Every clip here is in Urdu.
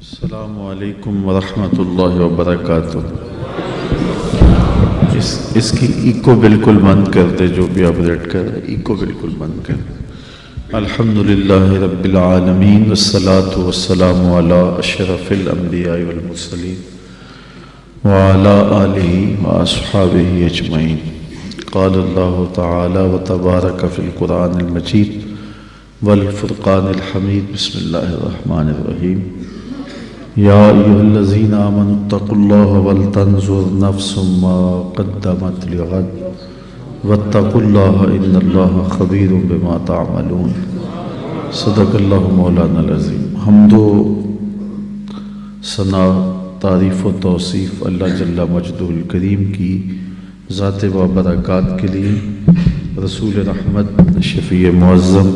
السلام علیکم ورحمۃ اللہ وبرکاتہ۔ اس کی ایکو بالکل بند کر دے، جو بھی آپریٹ کر رہے ایکو بالکل بند کر دے۔ الحمدللہ رب العالمین والصلاة والسلام علی اشرف الانبیاء والمرسلین وعلی آلہ واصحابہ اجمعین۔ قال اللہ تعالی وتبارک فی القرآن المجید والفرقان الحمید۔ بسم اللہ الرحمن الرحیم۔ یا ایھا الذین آمنوا اتقوا اللہ ولتنظر نفس ما قدمت لغد واتقوا اللہ ان اللہ خبیر بما تعملون۔ صدق اللہ مولانا العظیم۔ حمد و ثنا، تعریف و توصیف اللہ جل مجدہ الکریم کی ذات و برکات کے لیے، رسول رحمت، شفیع معظم،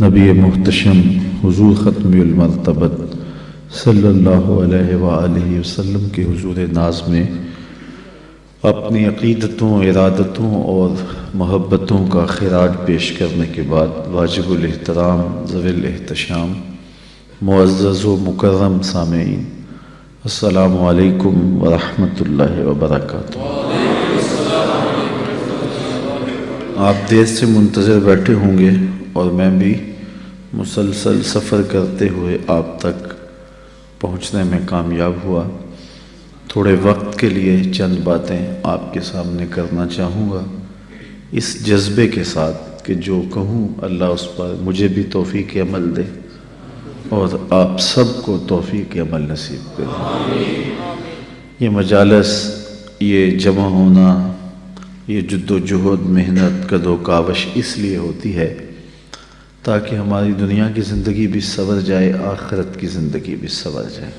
نبی محتشم، حضور ختم المرتبت صلی اللہ علیہ وآلہ وسلم کے حضور ناز میں اپنی عقیدتوں، ارادتوں اور محبتوں کا خراج پیش کرنے کے بعد، واجب الاحترام، ذوی الاحتشام، معزز و مکرم سامعین، السلام علیکم ورحمۃ اللہ وبرکاتہ۔ آپ دیر سے منتظر بیٹھے ہوں گے اور میں بھی مسلسل سفر کرتے ہوئے آپ تک پہنچنے میں کامیاب ہوا۔ تھوڑے وقت کے لیے چند باتیں آپ کے سامنے کرنا چاہوں گا، اس جذبے کے ساتھ کہ جو کہوں اللہ اس پر مجھے بھی توفیق عمل دے اور آپ سب کو توفیق عمل نصیب کرے۔ یہ مجالس، یہ جمع ہونا، یہ جد و جہد، محنت، کد و کاوش اس لیے ہوتی ہے تاکہ ہماری دنیا کی زندگی بھی سنور جائے، آخرت کی زندگی بھی سنور جائے۔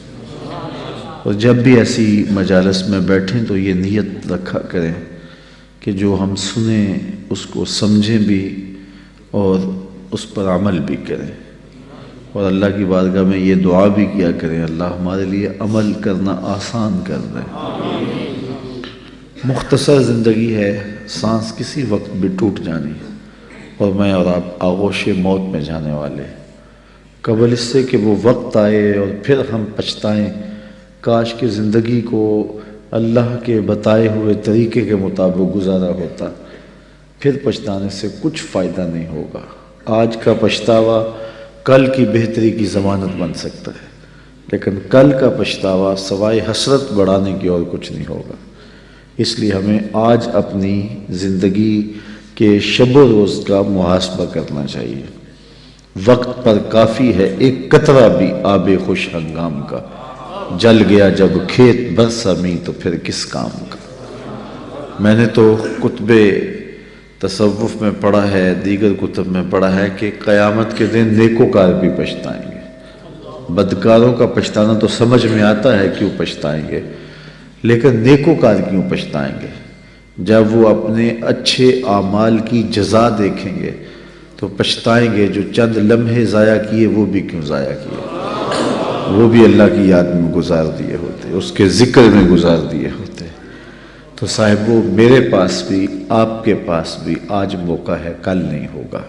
اور جب بھی ایسی مجالس میں بیٹھیں تو یہ نیت رکھا کریں کہ جو ہم سنیں اس کو سمجھیں بھی اور اس پر عمل بھی کریں، اور اللہ کی بارگاہ میں یہ دعا بھی کیا کریں، اللہ ہمارے لیے عمل کرنا آسان کر دے۔ مختصر زندگی ہے، سانس کسی وقت بھی ٹوٹ جانی ہے، اور میں اور آپ آغوش موت میں جانے والے، قبل اس سے کہ وہ وقت آئے اور پھر ہم پچھتائیں۔ کاش کہ زندگی کو اللہ کے بتائے ہوئے طریقے کے مطابق گزارا ہوتا، پھر پچھتانے سے کچھ فائدہ نہیں ہوگا۔ آج کا پچھتاوا کل کی بہتری کی ضمانت بن سکتا ہے، لیکن کل کا پچھتاوا سوائے حسرت بڑھانے کی اور کچھ نہیں ہوگا۔ اس لیے ہمیں آج اپنی زندگی کہ شب و روز کا محاسبہ کرنا چاہیے۔ وقت پر کافی ہے ایک قطرہ بھی آب خوش ہنگام کا، جل گیا جب کھیت برسا می تو پھر کس کام کا۔ میں نے تو کتب تصوف میں پڑھا ہے، دیگر کتب میں پڑھا ہے کہ قیامت کے دن نیکوکار بھی پچھتائیں گے۔ بدکاروں کا پچھتانا تو سمجھ میں آتا ہے کیوں پچھتائیں گے، لیکن نیکوکار کیوں پچھتائیں گے؟ جب وہ اپنے اچھے اعمال کی جزا دیکھیں گے تو پچھتائیں گے، جو چند لمحے ضائع کیے وہ بھی کیوں ضائع کیے، وہ بھی اللہ کی یاد میں گزار دیے ہوتے، اس کے ذکر میں گزار دیے ہوتے۔ تو صاحبو، میرے پاس بھی، آپ کے پاس بھی آج موقع ہے، کل نہیں ہوگا۔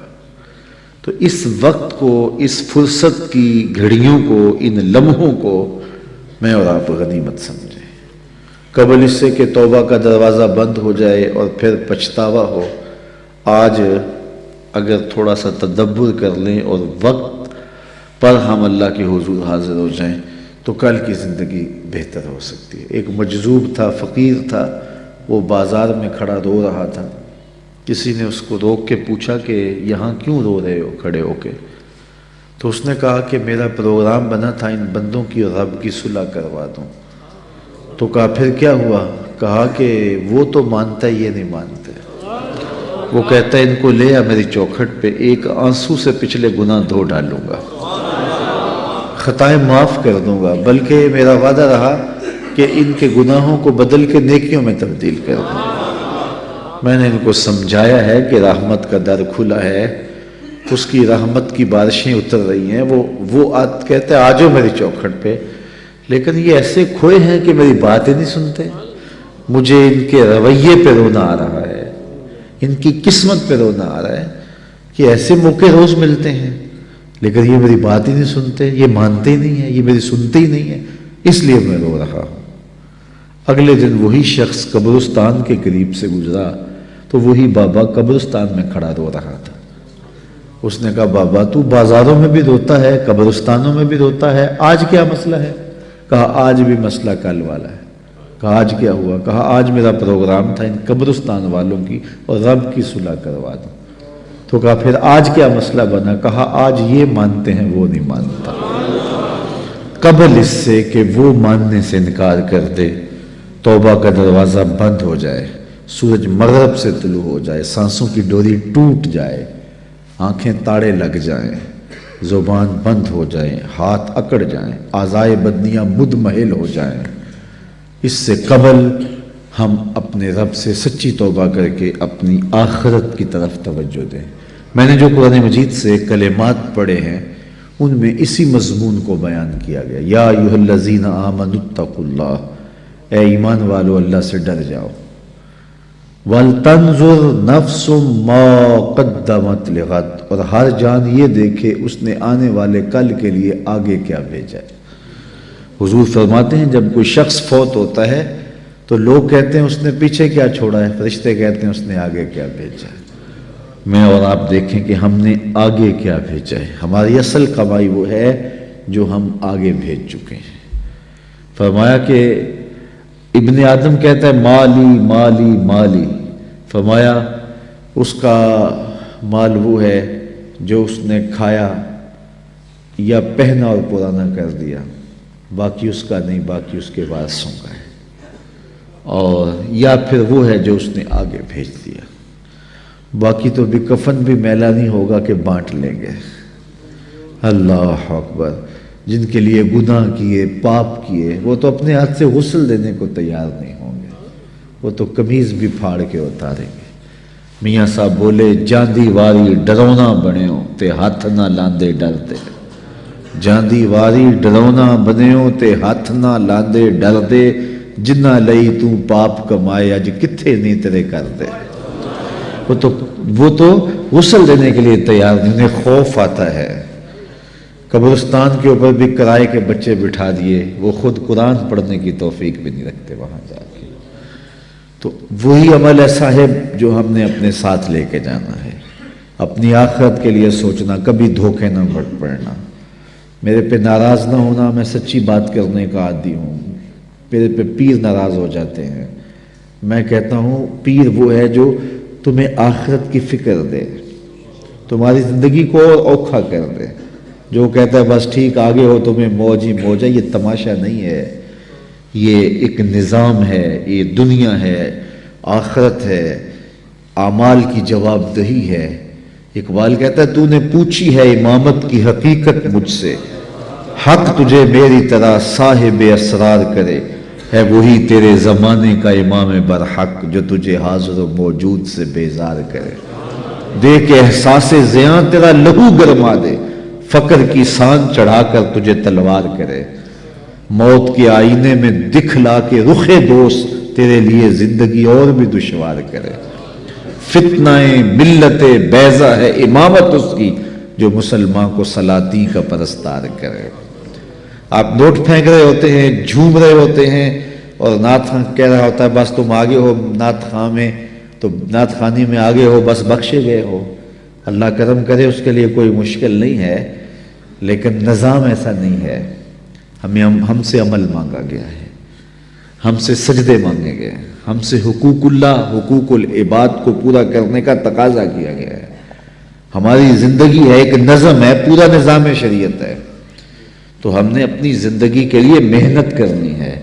تو اس وقت کو، اس فرصت کی گھڑیوں کو، ان لمحوں کو میں اور آپ غنیمت سمجھیں، قبل اس سے کہ توبہ کا دروازہ بند ہو جائے اور پھر پچھتاوا ہو۔ آج اگر تھوڑا سا تدبر کر لیں اور وقت پر ہم اللہ کے حضور حاضر ہو جائیں تو کل کی زندگی بہتر ہو سکتی ہے۔ ایک مجذوب تھا، فقیر تھا، وہ بازار میں کھڑا رو رہا تھا۔ کسی نے اس کو روک کے پوچھا کہ یہاں کیوں رو رہے ہو کھڑے ہو کے؟ تو اس نے کہا کہ میرا پروگرام بنا تھا ان بندوں کی اور رب کی صلح کروا دوں۔ تو کہا پھر کیا ہوا؟ کہا کہ وہ تو مانتا ہے، یہ نہیں مانتے۔ وہ کہتا ہے ان کو لے آ میری چوکھٹ پہ، ایک آنسو سے پچھلے گناہ دھو ڈالوں گا، خطائیں معاف کر دوں گا، بلکہ میرا وعدہ رہا کہ ان کے گناہوں کو بدل کے نیکیوں میں تبدیل کر دوں گا۔ میں نے ان کو سمجھایا ہے کہ رحمت کا در کھلا ہے، اس کی رحمت کی بارشیں اتر رہی ہیں۔ وہ کہتے ہیں آ جاؤ میری چوکھٹ پہ، لیکن یہ ایسے کھوئے ہیں کہ میری بات ہی نہیں سنتے۔ مجھے ان کے رویے پہ رونا آ رہا ہے، ان کی قسمت پہ رونا آ رہا ہے کہ ایسے موقع روز ملتے ہیں۔ لیکن یہ میری بات ہی نہیں سنتے، یہ مانتے ہی نہیں ہیں، یہ میری سنتے ہی نہیں ہیں، اس لیے میں رو رہا ہوں۔ اگلے دن وہی شخص قبرستان کے قریب سے گزرا تو وہی بابا قبرستان میں کھڑا رو رہا تھا۔ اس نے کہا بابا تو بازاروں میں بھی روتا ہے، قبرستانوں میں بھی روتا ہے، آج کیا مسئلہ ہے؟ کہا آج بھی مسئلہ کل والا ہے۔ کہا آج کیا ہوا؟ کہا آج میرا پروگرام تھا ان قبرستان والوں کی اور رب کی صلح کروا دوں۔ تو کہا پھر آج کیا مسئلہ بنا؟ کہا آج یہ مانتے ہیں وہ نہیں مانتا۔ قبل اس سے کہ وہ ماننے سے انکار کر دے، توبہ کا دروازہ بند ہو جائے، سورج مغرب سے طلوع ہو جائے، سانسوں کی ڈوری ٹوٹ جائے، آنکھیں تاڑے لگ جائیں، زبان بند ہو جائیں، ہاتھ اکڑ جائیں، اعضائے بدنیاں مدمحل ہو جائیں، اس سے قبل ہم اپنے رب سے سچی توبہ کر کے اپنی آخرت کی طرف توجہ دیں۔ میں نے جو قرآن مجید سے کلمات پڑھے ہیں ان میں اسی مضمون کو بیان کیا گیا۔ یا ایھا الذین آمنوا اتقوا اللہ، اے ایمان والو اللہ سے ڈر جاؤ۔ وَلْتَنْظُرْ نَفْسٌ مَا قَدَّمَتْ لِغَدٍ، اور ہر جان یہ دیکھے اس نے آنے والے کل کے لیے آگے کیا بھیجا ہے۔ حضور فرماتے ہیں جب کوئی شخص فوت ہوتا ہے تو لوگ کہتے ہیں اس نے پیچھے کیا چھوڑا ہے، فرشتے کہتے ہیں اس نے آگے کیا بھیجا ہے۔ میں اور آپ دیکھیں کہ ہم نے آگے کیا بھیجا ہے۔ ہماری اصل کمائی وہ ہے جو ہم آگے بھیج چکے ہیں۔ فرمایا کہ ابن آدم کہتا ہے مالی مالی مالی، فرمایا اس کا مال وہ ہے جو اس نے کھایا یا پہنا اور پرانا کر دیا، باقی اس کا نہیں، باقی اس کے وارثوں کا ہے، اور یا پھر وہ ہے جو اس نے آگے بھیج دیا، باقی تو بھی کفن بھی میلا نہیں ہوگا کہ بانٹ لیں گے۔ اللہ اکبر، جن کے لیے گناہ کیے، پاپ کیے، وہ تو اپنے ہاتھ سے غسل دینے کو تیار نہیں ہوں گے، وہ تو قمیض بھی پھاڑ کے اتاریں گے۔ میاں صاحب بولے جاندی واری ڈرونا بنیو تے ہاتھ نہ لاندے ڈردے، جاندی واری ڈرونا بنیو تے ہاتھ نہ لاندے ڈردے، جنہ لئی تو پاپ کمائے اج کتھے نہیں تیرے کر دے۔ وہ تو غسل دینے کے لیے تیار نہیں، انہیں خوف آتا ہے۔ قبرستان کے اوپر بھی کرائے کے بچے بٹھا دیے، وہ خود قرآن پڑھنے کی توفیق بھی نہیں رکھتے وہاں جا کے۔ تو وہی عمل ہے صاحب جو ہم نے اپنے ساتھ لے کے جانا ہے، اپنی آخرت کے لیے سوچنا، کبھی دھوکے نہ پڑنا۔ میرے پہ ناراض نہ ہونا، میں سچی بات کرنے کا عادی ہوں، میرے پہ پیر ناراض ہو جاتے ہیں۔ میں کہتا ہوں پیر وہ ہے جو تمہیں آخرت کی فکر دے، تمہاری زندگی کو اور اوکھا کر دے۔ جو کہتا ہے بس ٹھیک آگے ہو تمہیں موج ہی موج ہے، یہ تماشا نہیں ہے، یہ ایک نظام ہے، یہ دنیا ہے، آخرت ہے، اعمال کی جواب دہی ہے۔ اقبال کہتا ہے تو نے پوچھی ہے امامت کی حقیقت مجھ سے، حق تجھے میری طرح صاحب اسرار کرے، ہے وہی تیرے زمانے کا امام برحق جو تجھے حاضر و موجود سے بیزار کرے، دے کے احساس زیاں تیرا لہو گرما دے، فقر کی سان چڑھا کر تجھے تلوار کرے، موت کے آئینے میں دکھلا کے رخ دوست تیرے لیے زندگی اور بھی دشوار کرے، فتنہ ملت بیضا ہے امامت اس کی جو مسلمان کو سلاطین کا پرستار کرے۔ آپ نوٹ پھینک رہے ہوتے ہیں، جھوم رہے ہوتے ہیں، اور نعت خان کہہ رہا ہوتا ہے بس تم آگے ہو نعت خان میں، تو نعت خانی میں آگے ہو، بس بخشے گئے ہو، اللہ کرم کرے، اس کے لیے کوئی مشکل نہیں ہے، لیکن نظام ایسا نہیں ہے۔ ہم سے عمل مانگا گیا ہے، ہم سے سجدے مانگے گئے، ہم سے حقوق اللہ، حقوق العباد کو پورا کرنے کا تقاضا کیا گیا ہے۔ ہماری زندگی ہے، ایک نظم ہے، پورا نظام شریعت ہے، تو ہم نے اپنی زندگی کے لیے محنت کرنی ہے۔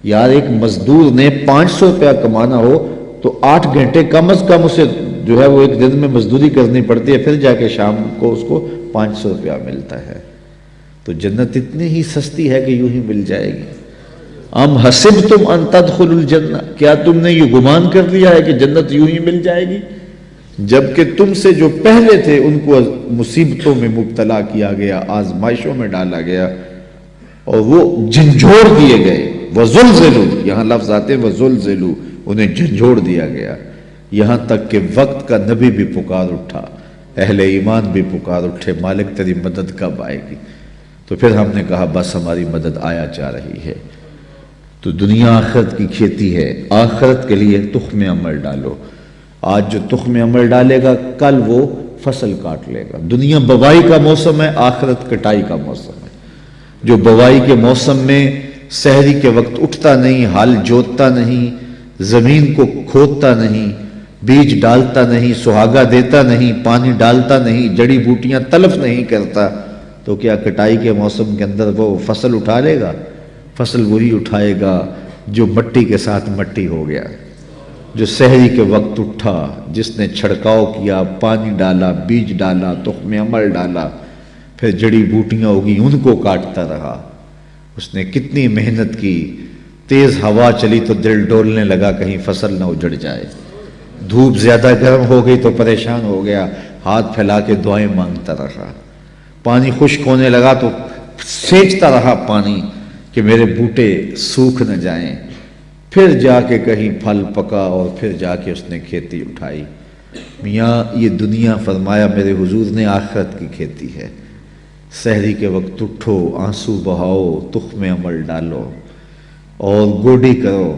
یار ایک مزدور نے 500 روپیہ کمانا ہو تو 8 گھنٹے کم از کم اسے جو ہے وہ ایک دن میں مزدوری کرنی پڑتی ہے، پھر جا کے شام کو اس کو 500 روپیہ ملتا ہے۔ تو جنت اتنی ہی سستی ہے کہ یوں ہی مل جائے گی۔ ام حسبتم ان تدخلوا الجنہ، کیا تم نے یہ گمان کر لیا ہے کہ جنت یوں ہی مل جائے گی؟ جبکہ تم سے جو پہلے تھے ان کو مصیبتوں میں مبتلا کیا گیا، آزمائشوں میں ڈالا گیا، اور وہ جھنجھوڑ دیے گئے۔ وَزُلْزِلُوا، یہاں لفظ آتے ہیں وَزُلْزِلُوا، انہیں جھنجھوڑ دیا گیا، یہاں تک کہ وقت کا نبی بھی پکار اٹھا اہل ایمان بھی پکار اٹھے مالک تیری مدد کب آئے گی؟ تو پھر ہم نے کہا بس ہماری مدد آیا جا رہی ہے۔ تو دنیا آخرت کی کھیتی ہے، آخرت کے لیے تخم عمل ڈالو۔ آج جو تخم عمل ڈالے گا کل وہ فصل کاٹ لے گا۔ دنیا بوائی کا موسم ہے، آخرت کٹائی کا موسم ہے۔ جو بوائی کے موسم میں سحری کے وقت اٹھتا نہیں، ہل جوتتا نہیں، زمین کو کھودتا نہیں، بیج ڈالتا نہیں، سہاگا دیتا نہیں، پانی ڈالتا نہیں، جڑی بوٹیاں تلف نہیں کرتا، تو کیا کٹائی کے موسم کے اندر وہ فصل اٹھا لے گا؟ فصل وہی اٹھائے گا جو مٹی کے ساتھ مٹی ہو گیا، جو سحری کے وقت اٹھا، جس نے چھڑکاؤ کیا، پانی ڈالا، بیج ڈالا، تخم عمل ڈالا، پھر جڑی بوٹیاں ہوگی ان کو کاٹتا رہا۔ اس نے کتنی محنت کی، تیز ہوا چلی تو دل ڈولنے لگا کہیں فصل نہ اجڑ جائے، دھوپ زیادہ گرم ہو گئی تو پریشان ہو گیا، ہاتھ پھیلا کے دعائیں مانگتا رہا، پانی خشک ہونے لگا تو سینچتا رہا پانی کہ میرے بوٹے سوکھ نہ جائیں، پھر جا کے کہیں پھل پکا اور پھر جا کے اس نے کھیتی اٹھائی۔ میاں یہ دنیا فرمایا میرے حضور نے آخرت کی کھیتی ہے۔ سحری کے وقت اٹھو، آنسو بہاؤ، تخم عمل ڈالو اور گوڈی کرو،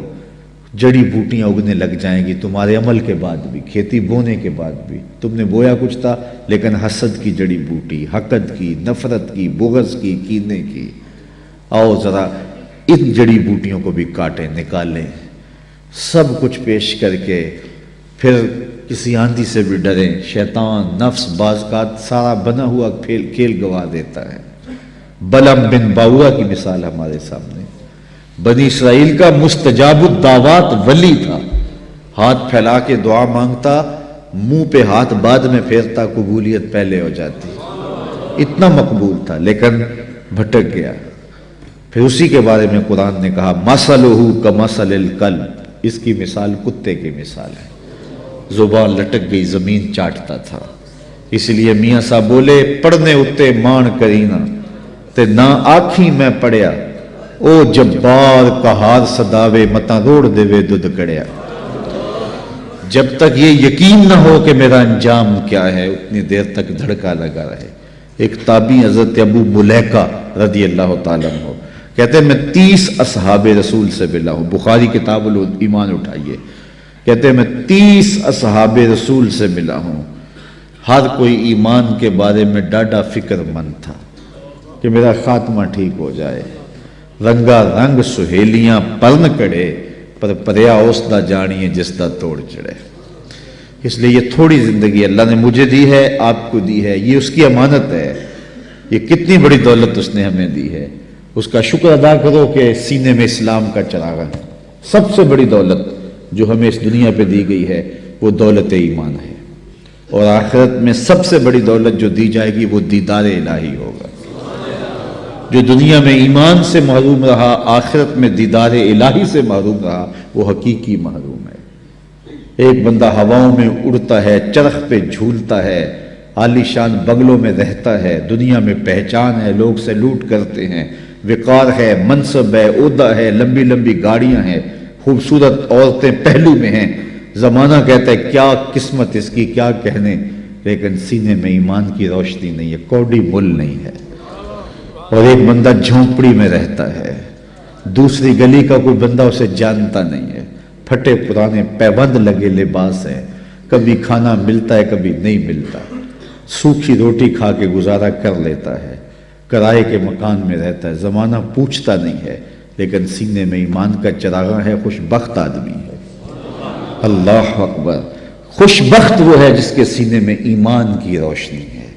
جڑی بوٹیاں اگنے لگ جائیں گی تمہارے عمل کے بعد بھی، کھیتی بونے کے بعد بھی۔ تم نے بویا کچھ تھا لیکن حسد کی جڑی بوٹی، حقد کی، نفرت کی، بغض کی، کینے کی، آؤ ذرا ان جڑی بوٹیوں کو بھی کاٹیں، نکالیں، سب کچھ پیش کر کے پھر کسی آندھی سے بھی ڈریں۔ شیطان نفس بعض کا سارا بنا ہوا کھیل گوا دیتا ہے۔ بلعم بن باورا کی مثال ہمارے سامنے، بنی اسرائیل کا مستجاب الدعوات ولی تھا، ہاتھ پھیلا کے دعا مانگتا، منہ پہ ہاتھ بعد میں پھیرتا، قبولیت پہلے ہو جاتی، اتنا مقبول تھا، لیکن بھٹک گیا۔ پھر اسی کے بارے میں قرآن نے کہا مثلہ کمثل الکلب، اس کی مثال کتے کی مثال ہے، زبان لٹک گئی، زمین چاٹتا تھا۔ اس لیے میاں صاحب بولے پڑھنے اتے مان کرینا تے نہ آکھی میں پڑھیا، او جبار کہار صداوے متا روڑ دے وے دودھ کڑیا۔ جب تک یہ یقین نہ ہو کہ میرا انجام کیا ہے اتنی دیر تک دھڑکا لگا رہے۔ ایک تابعی حضرت ابو ملیکہ رضی اللہ تعالیٰ عنہ کہتے ہیں میں 30 اصحاب رسول سے ملا ہوں، بخاری کتاب الایمان اٹھائیے، کہتے ہیں میں 30 اصحاب رسول سے ملا ہوں، ہر کوئی ایمان کے بارے میں ڈاڈا فکر مند تھا کہ میرا خاتمہ ٹھیک ہو جائے۔ رنگا رنگ سہیلیاں پرن کڑے پر پریا اس دا جانیے جس دا توڑ چڑھے۔ اس لیے یہ تھوڑی زندگی اللہ نے مجھے دی ہے، آپ کو دی ہے، یہ اس کی امانت ہے، یہ کتنی بڑی دولت اس نے ہمیں دی ہے، اس کا شکر ادا کرو کہ سینے میں اسلام کا چراغ ہے۔ سب سے بڑی دولت جو ہمیں اس دنیا پہ دی گئی ہے وہ دولت ایمان ہے، اور آخرت میں سب سے بڑی دولت جو دی جائے گی وہ دیدار الہی ہوگا۔ جو دنیا میں ایمان سے محروم رہا، آخرت میں دیدار الہی سے محروم رہا، وہ حقیقی محروم ہے۔ ایک بندہ ہواؤں میں اڑتا ہے، چرخ پہ جھولتا ہے، عالی شان بنگلوں میں رہتا ہے، دنیا میں پہچان ہے، لوگ سلوٹ کرتے ہیں، وقار ہے، منصب ہے، عہدہ ہے، لمبی لمبی گاڑیاں ہیں، خوبصورت عورتیں پہلو میں ہیں، زمانہ کہتا ہے کیا قسمت اس کی، کیا کہنے، لیکن سینے میں ایمان کی روشنی نہیں ہے، کوڑی مل نہیں ہے۔ اور ایک بندہ جھونپڑی میں رہتا ہے، دوسری گلی کا کوئی بندہ اسے جانتا نہیں ہے، پھٹے پرانے پیبند لگے لباس ہے، کبھی کھانا ملتا ہے کبھی نہیں ملتا، سوکھی روٹی کھا کے گزارا کر لیتا ہے، کرائے کے مکان میں رہتا ہے، زمانہ پوچھتا نہیں ہے، لیکن سینے میں ایمان کا چراغاں ہے، خوش بخت آدمی ہے۔ اللہ اکبر، خوش بخت وہ ہے جس کے سینے میں ایمان کی روشنی ہے۔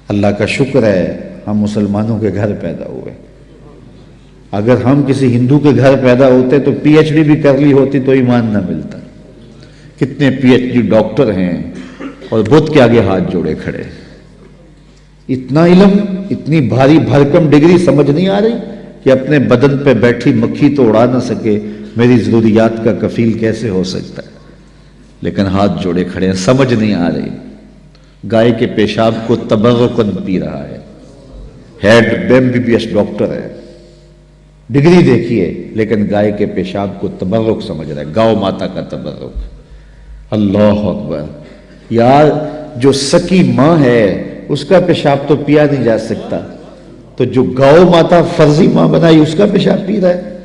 اللہ کا شکر ہے ہم مسلمانوں کے گھر پیدا ہوئے، اگر ہم کسی ہندو کے گھر پیدا ہوتے تو پی ایچ ڈی بھی کر لی ہوتی تو ایمان نہ ملتا۔ کتنے پی ایچ ڈی ڈاکٹر ہیں اور بدھ کے آگے ہاتھ جوڑے کھڑے، اتنا علم، اتنی بھاری بھرکم ڈگری سمجھ نہیں آ رہی کہ اپنے بدن پہ بیٹھی مکھی تو اڑا نہ سکے، میری ضروریات کا کفیل کیسے ہو سکتا ہے، لیکن ہاتھ جوڑے کھڑے ہیں، سمجھ نہیں آ رہی۔ گائے کے پیشاب کو تبرکن پی رہا ہے، head M B B S doctor ہے، ڈگری دیکھیے، لیکن گائے کے پیشاب کو تبرک سمجھ رہا ہے، گاؤ ماتا کا تبرک۔ اللہ اکبر، یار جو سکی ماں ہے اس کا پیشاب تو پیا نہیں جا سکتا، تو جو گاؤ ماتا فرضی ماں بنائی اس کا پیشاب پی رہا ہے،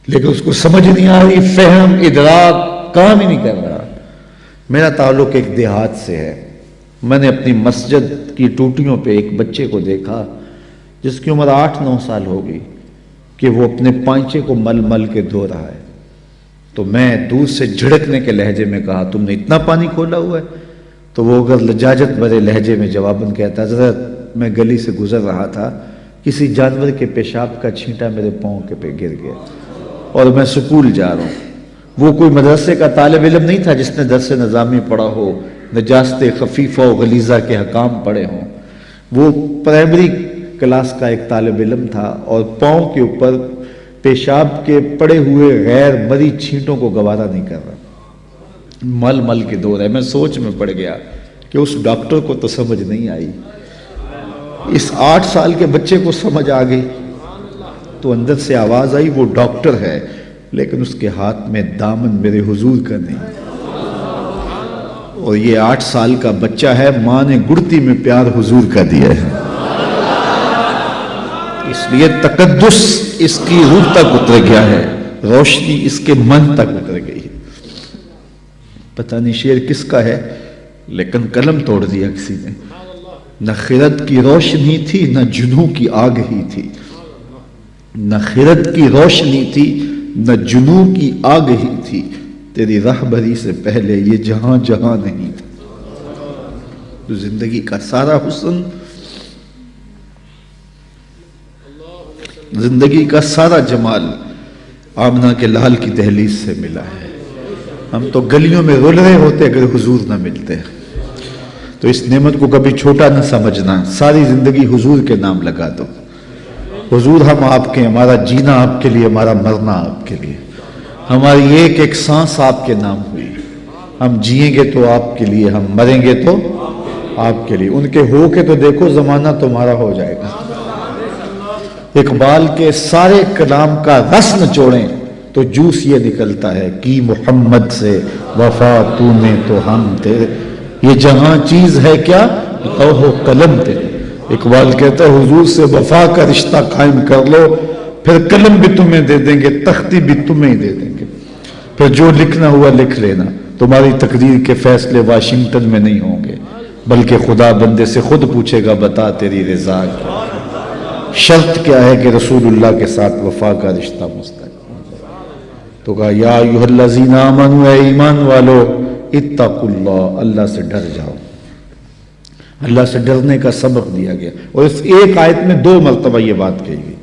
لیکن اس کو سمجھ نہیں آ رہی، فہم ادراک کام ہی نہیں کر رہا۔ میرا تعلق ایک دیہات سے ہے، میں نے اپنی مسجد کی ٹوٹیوں پہ ایک بچے کو دیکھا جس کی عمر 8-9 سال ہو گئی کہ وہ اپنے پانچے کو مل مل کے دھو رہا ہے، تو میں دور سے جھڑکنے کے لہجے میں کہا تم نے اتنا پانی کھولا ہوا ہے؟ تو وہ اگر لجاجت بھرے لہجے میں جواباً کہتا حضرت میں گلی سے گزر رہا تھا، کسی جانور کے پیشاب کا چھینٹا میرے پاؤں کے پہ گر گیا اور میں سکول جا رہا ہوں۔ وہ کوئی مدرسے کا طالب علم نہیں تھا جس نے درس نظامی پڑھا ہو، نجاست خفیفہ و غلیظہ کے حکام پڑھے ہوں، وہ پرائمری کلاس کا ایک طالب علم تھا اور پاؤں کے اوپر پیشاب کے پڑے ہوئے غیر مری چھینٹوں کو گوارا نہیں کر رہا، مل مل کے دھو رہا ہے۔ میں سوچ میں پڑ گیا کہ اس ڈاکٹر کو تو سمجھ نہیں آئی، اس 8 سال کے بچے کو سمجھ آ گئی، تو اندر سے آواز آئی وہ ڈاکٹر ہے لیکن اس کے ہاتھ میں دامن میرے حضور کا نہیں، اور یہ 8 سال کا بچہ ہے، ماں نے گڑتی میں پیار حضور کا دیا ہے، اس لیے تقدس اس کی روح تک اتر گیا ہے، روشنی اس کے من تک اتر گئی ہے۔ پتہ نہیں شعر کس کا ہے لیکن قلم توڑ دیا کسی نے۔ نہ خرد کی روشنی تھی نہ جنوں کی آگ ہی تھی، نہ خرد کی روشنی تھی نہ جنوں کی آگ ہی تھی، تیری رہبری سے پہلے یہ جہاں جہاں نہیں تھا۔ تو زندگی کا سارا حسن، زندگی کا سارا جمال آمنہ کے لال کی دہلیز سے ملا ہے۔ ہم تو گلیوں میں رول رہے ہوتے اگر حضور نہ ملتے، تو اس نعمت کو کبھی چھوٹا نہ سمجھنا، ساری زندگی حضور کے نام لگا دو۔ حضور ہم آپ کے، ہمارا جینا آپ کے لیے، ہمارا مرنا آپ کے لیے، ہماری ایک ایک سانس آپ کے نام ہوئی، ہم جئیں گے تو آپ کے لیے، ہم مریں گے تو آپ کے لیے، ان کے ہو کے تو دیکھو زمانہ تمہارا ہو جائے گا۔ اقبال کے سارے کلام کا رس نچوڑیں تو جوس یہ نکلتا ہے، کی محمد سے وفا تو نے تو ہم تیرے، یہ جہاں چیز ہے کیا لوح و قلم تیرے۔ اقبال کہتا ہے حضور سے وفا کا رشتہ قائم کر لو، پھر قلم بھی تمہیں دے دیں گے، تختی بھی تمہیں دے دیں گے، پھر جو لکھنا ہوا لکھ لینا۔ تمہاری تقدیر کے فیصلے واشنگٹن میں نہیں ہوں گے، بلکہ خدا بندے سے خود پوچھے گا بتا تیری رضا کیا، شرط کیا ہے کہ رسول اللہ کے ساتھ وفا کا رشتہ مستقیم۔ تو کہا یا ایھا الذین آمنوا، اے ایمان والو، اتقوا اللہ، اللہ سے ڈر جاؤ۔ اللہ سے ڈرنے کا سبق دیا گیا، اور اس ایک آیت میں 2 مرتبہ یہ بات کہی گئی،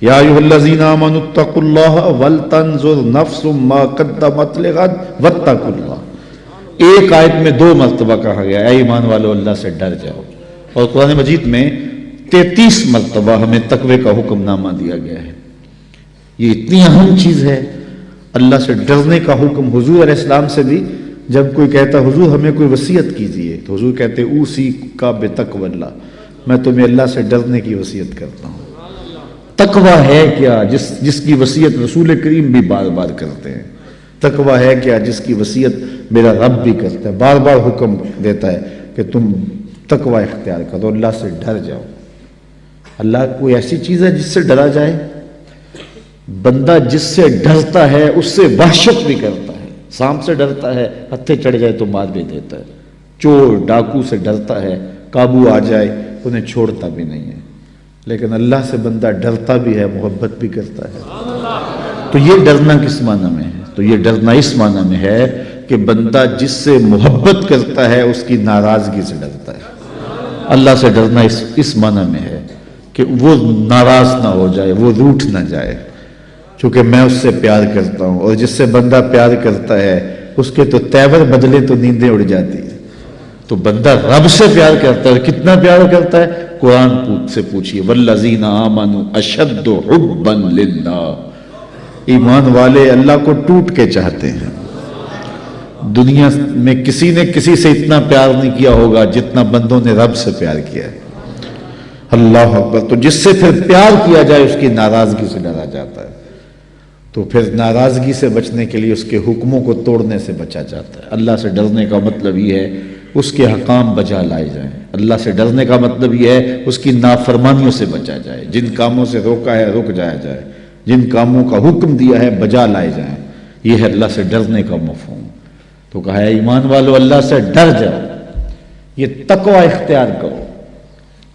یا ایھا الذین آمنوا اتقوا اللہ ولتنظر نفس ما قدمت لغد واتقوا اللہ۔ ایک آیت میں 2 مرتبہ کہا گیا اے ایمان والو اللہ سے ڈر جاؤ، اور قرآن مجید میں 33 مرتبہ ہمیں تقوی کا حکم نامہ دیا گیا ہے۔ یہ اتنی اہم چیز ہے، اللہ سے ڈرنے کا حکم۔ حضور علیہ السلام سے بھی جب کوئی کہتا حضور ہمیں کوئی وصیت کیجئے، تو حضور کہتے اوصی کا بتقوی اللہ، میں تمہیں اللہ سے ڈرنے کی وصیت کرتا ہوں۔ تقوی ہے کیا جس کی وصیت رسول کریم بھی بار بار کرتے ہیں، تقوی ہے کیا جس کی وصیت میرا رب بھی کرتا ہے، بار بار حکم دیتا ہے کہ تم تقوی اختیار کرو، اللہ سے ڈر جاؤ۔ اللہ کوئی ایسی چیز ہے جس سے ڈرا جائے؟ بندہ جس سے ڈرتا ہے اس سے وحشت بھی کرتا ہے، سانپ سے ڈرتا ہے ہتھے چڑھ جائے تو مار بھی دیتا ہے، چور ڈاکو سے ڈرتا ہے قابو آ جائے انہیں چھوڑتا بھی نہیں ہے، لیکن اللہ سے بندہ ڈرتا بھی ہے، محبت بھی کرتا ہے۔ تو یہ ڈرنا کس معنی میں ہے؟ تو یہ ڈرنا اس معنی میں ہے کہ بندہ جس سے محبت کرتا ہے اس کی ناراضگی سے ڈرتا ہے۔ اللہ سے ڈرنا اس معنی میں ہے کہ وہ ناراض نہ ہو جائے، وہ روٹھ نہ جائے، چونکہ میں اس سے پیار کرتا ہوں، اور جس سے بندہ پیار کرتا ہے اس کے تو تیور بدلے تو نیندیں اڑ جاتی ہیں۔ تو بندہ رب سے پیار کرتا ہے، کتنا پیار کرتا ہے؟ قرآن سے پوچھئے والذین آمنوا اشد حبا للہ، ایمان والے اللہ کو ٹوٹ کے چاہتے ہیں۔ دنیا میں کسی نے کسی سے اتنا پیار نہیں کیا ہوگا جتنا بندوں نے رب سے پیار کیا ہے۔ اللہ اکبر۔ تو جس سے پھر پیار کیا جائے اس کی ناراضگی سے ڈرا جاتا ہے، تو پھر ناراضگی سے بچنے کے لیے اس کے حکموں کو توڑنے سے بچا جاتا ہے۔ اللہ سے ڈرنے کا مطلب یہ ہے اس کے حکام بجا لائے جائیں۔ اللہ سے ڈرنے کا مطلب یہ ہے اس کی نافرمانیوں سے بچا جائے، جن کاموں سے روکا ہے رک جایا جائے، جن کاموں کا حکم دیا ہے بجا لائے جائیں۔ یہ ہے اللہ سے ڈرنے کا مفہوم۔ تو کہا ہے ایمان والو اللہ سے ڈر جاؤ، یہ تقوی اختیار کرو۔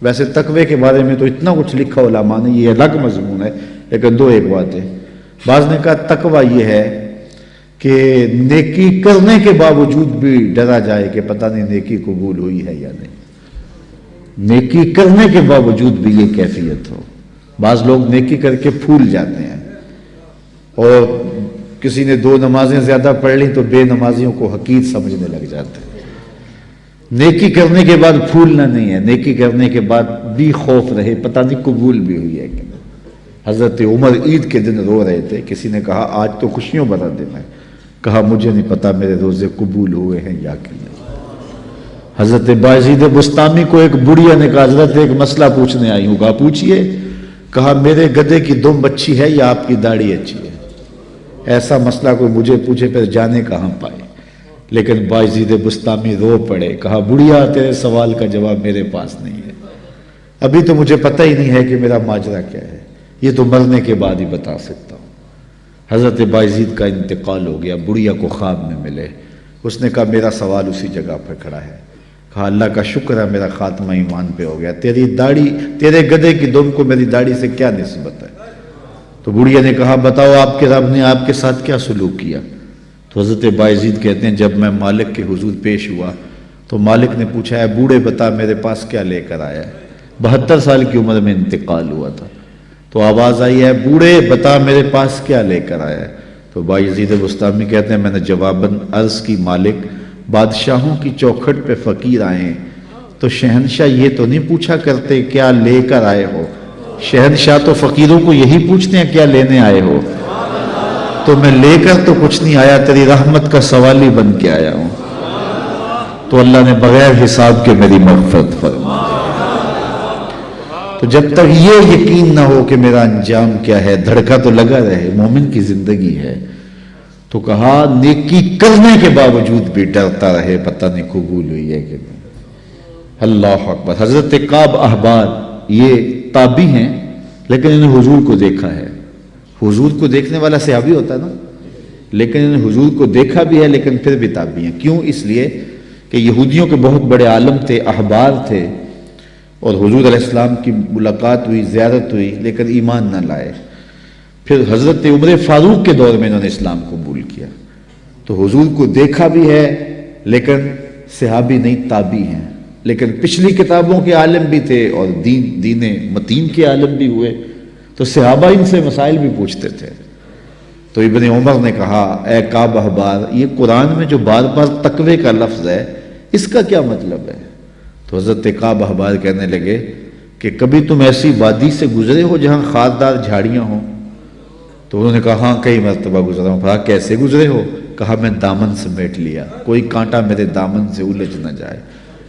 ویسے تقوی کے بارے میں تو اتنا کچھ لکھا علماء نے، یہ الگ مضمون ہے، لیکن دو ایک باتیں۔ بعض نے کہا تقوی یہ ہے کہ نیکی کرنے کے باوجود بھی ڈرا جائے کہ پتہ نہیں نیکی قبول ہوئی ہے یا نہیں، نیکی کرنے کے باوجود بھی یہ کیفیت ہو۔ بعض لوگ نیکی کر کے پھول جاتے ہیں، اور کسی نے 2 نمازیں زیادہ پڑھ لی تو بے نمازیوں کو حقیر سمجھنے لگ جاتے ہیں۔ نیکی کرنے کے بعد پھولنا نہیں ہے، نیکی کرنے کے بعد بھی خوف رہے پتہ نہیں قبول بھی ہوئی ہے کہ نہیں۔ حضرت عمر عید کے دن رو رہے تھے، کسی نے کہا آج تو خوشیوں بھرا دن ہے، کہا مجھے نہیں پتا میرے روزے قبول ہوئے ہیں یا کہ نہیں۔ حضرت بایزید بستامی کو ایک بڑھیا نے کہا حضرت ایک مسئلہ پوچھنے آئی ہوں، کہا پوچھئے، کہا میرے گدھے کی دم اچھی ہے یا آپ کی داڑھی اچھی ہے؟ ایسا مسئلہ کوئی مجھے پوچھے پھر جانے کہاں پائے۔ لیکن بایزید بستامی رو پڑے، کہا بڑھیا تیرے سوال کا جواب میرے پاس نہیں ہے، ابھی تو مجھے پتہ ہی نہیں ہے کہ میرا ماجرا کیا ہے، یہ تو مرنے کے بعد ہی بتا سکتا ہوں۔ حضرت بایزید کا انتقال ہو گیا، بڑھیا کو خواب میں ملے، اس نے کہا میرا سوال اسی جگہ پر کھڑا ہے۔ کہا اللہ کا شکر ہے میرا خاتمہ ایمان پہ ہو گیا، تیری داڑھی، تیرے گدھے کی دم کو میری داڑھی سے کیا نسبت ہے؟ تو بڑھیا نے کہا بتاؤ آپ کے رب نے آپ کے ساتھ کیا سلوک کیا؟ تو حضرت بایزید کہتے ہیں جب میں مالک کے حضور پیش ہوا تو مالک نے پوچھا ہے بوڑھے بتا میرے پاس کیا لے کر آیا ہے؟ 72 سال کی عمر میں انتقال ہوا تھا۔ تو آواز آئی ہے بوڑھے بتا میرے پاس کیا لے کر آیا ہے؟ تو بایزید بستامی کہتے ہیں میں نے جواباً عرض کی مالک بادشاہوں کی چوکھٹ پہ فقیر آئے ہیں تو شہنشاہ یہ تو نہیں پوچھا کرتے کیا لے کر آئے ہو، شہنشاہ تو فقیروں کو یہی پوچھتے ہیں کیا لینے آئے ہو، تو میں لے کر تو کچھ نہیں آیا، تیری رحمت کا سوالی بن کے آیا ہوں۔ تو اللہ نے بغیر حساب کے میری مغفرت فرما۔ تو جب تک یہ یقین نہ ہو کہ میرا انجام کیا ہے، دھڑکا تو لگا رہے، مومن کی زندگی ہے۔ تو کہا نیکی کرنے کے باوجود بھی ڈرتا رہے پتہ نہیں قبول ہوئی ہے کہ نہیں۔ اللہ اکبر۔ حضرت کعب احبار یہ تابعی ہیں لیکن انہیں حضور کو دیکھا ہے۔ حضور کو دیکھنے والا صحابی ہوتا ہے نا، لیکن انہیں حضور کو دیکھا بھی ہے لیکن پھر بھی تابعی ہیں۔ کیوں؟ اس لیے کہ یہودیوں کے بہت بڑے عالم تھے، احبار تھے، اور حضور علیہ السلام کی ملاقات ہوئی، زیارت ہوئی، لیکن ایمان نہ لائے۔ پھر حضرت عمر فاروق کے دور میں انہوں نے اسلام قبول کیا۔ تو حضور کو دیکھا بھی ہے لیکن صحابی نہیں، تابعی ہیں، لیکن پچھلی کتابوں کے عالم بھی تھے اور دین متین کے عالم بھی ہوئے، تو صحابہ ان سے مسائل بھی پوچھتے تھے۔ تو ابن عمر نے کہا اے کعب احبار یہ قرآن میں جو بار بار تقوی کا لفظ ہے اس کا کیا مطلب ہے؟ تو حضرت کعب احبار کہنے لگے کہ کبھی تم ایسی وادی سے گزرے ہو جہاں خاردار جھاڑیاں ہوں؟ تو انہوں نے کہا ہاں کئی مرتبہ گزرا ہوں۔ کہا کیسے گزرے ہو؟ کہا میں دامن سمیٹ لیا، کوئی کانٹا میرے دامن سے الجھ نہ جائے۔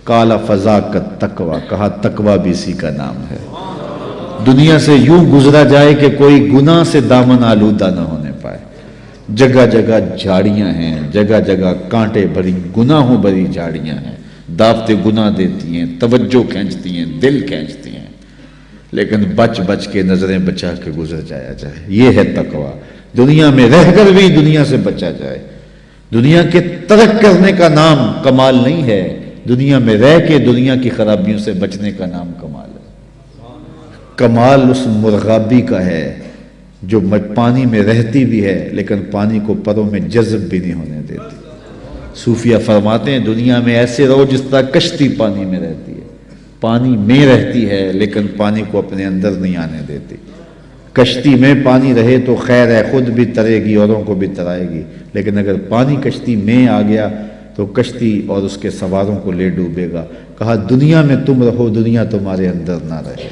کالا فضا کا تقوی، کہا تقوی بھی اسی کا نام ہے، دنیا سے یوں گزرا جائے کہ کوئی گناہ سے دامن آلودہ نہ ہونے پائے۔ جگہ جگہ جھاڑیاں ہیں، جگہ جگہ کانٹے بھری گناہوں بھری جھاڑیاں ہیں، دعوت گناہ دیتی ہیں، توجہ کھینچتی ہیں، دل کھینچتی ہیں، لیکن بچ بچ کے نظریں بچا کے گزر جایا جائے۔ یہ ہے تقوی، دنیا میں رہ کر بھی دنیا سے بچا جائے۔ دنیا کے ترک کرنے کا نام کمال نہیں ہے، دنیا میں رہ کے دنیا کی خرابیوں سے بچنے کا نام کمال ہے۔ کمال اس مرغابی کا ہے جو پانی میں رہتی بھی ہے لیکن پانی کو پروں میں جذب بھی نہیں ہونے دیتی۔ صوفیہ فرماتے ہیں دنیا میں ایسے رہو جس طرح کشتی پانی میں رہتی ہے، پانی میں رہتی ہے لیکن پانی کو اپنے اندر نہیں آنے دیتی۔ کشتی میں پانی رہے تو خیر ہے، خود بھی ترے گی، اوروں کو بھی ترائے گی، لیکن اگر پانی کشتی میں آ گیا تو کشتی اور اس کے سواروں کو لے ڈوبے گا۔ کہا دنیا میں تم رہو، دنیا تمہارے اندر نہ رہے۔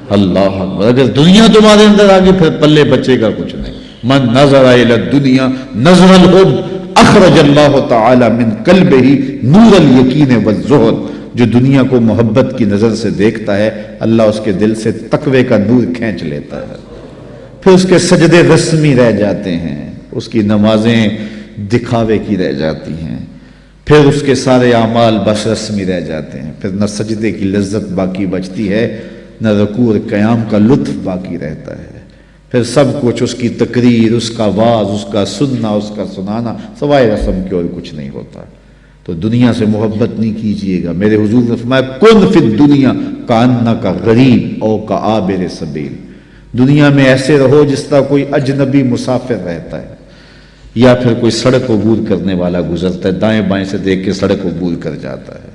اللہ اکبر۔ اگر دنیا تمہارے اندر آ گئی پھر پلے بچے گا کچھ نہیں۔ من نظر الی الدنیا نظر الحب اخرج اللہ تعالی من قلبہ نور الیقین والزہد۔ جو دنیا کو محبت کی نظر سے دیکھتا ہے اللہ اس کے دل سے تقوی کا نور کھینچ لیتا ہے، پھر اس کے سجدے رسمی رہ جاتے ہیں، اس کی نمازیں دکھاوے کی رہ جاتی ہیں، پھر اس کے سارے اعمال بس رسمی رہ جاتے ہیں، پھر نہ سجدے کی لذت باقی بچتی ہے، نہ رکوع اور قیام کا لطف باقی رہتا ہے، پھر سب کچھ اس کی تقریر، اس کا واعظ، اس کا سننا، اس کا سنانا سوائے رسم کے اور کچھ نہیں ہوتا۔ تو دنیا سے محبت نہیں کیجیے گا۔ میرے حضور نے فرمایا کن فی الدنیا کانک غریب او کعابر سبیل، دنیا میں ایسے رہو جس طرح کوئی اجنبی مسافر رہتا ہے یا پھر کوئی سڑک عبور کرنے والا گزرتا ہے، دائیں بائیں سے دیکھ کے سڑک عبور کر جاتا ہے۔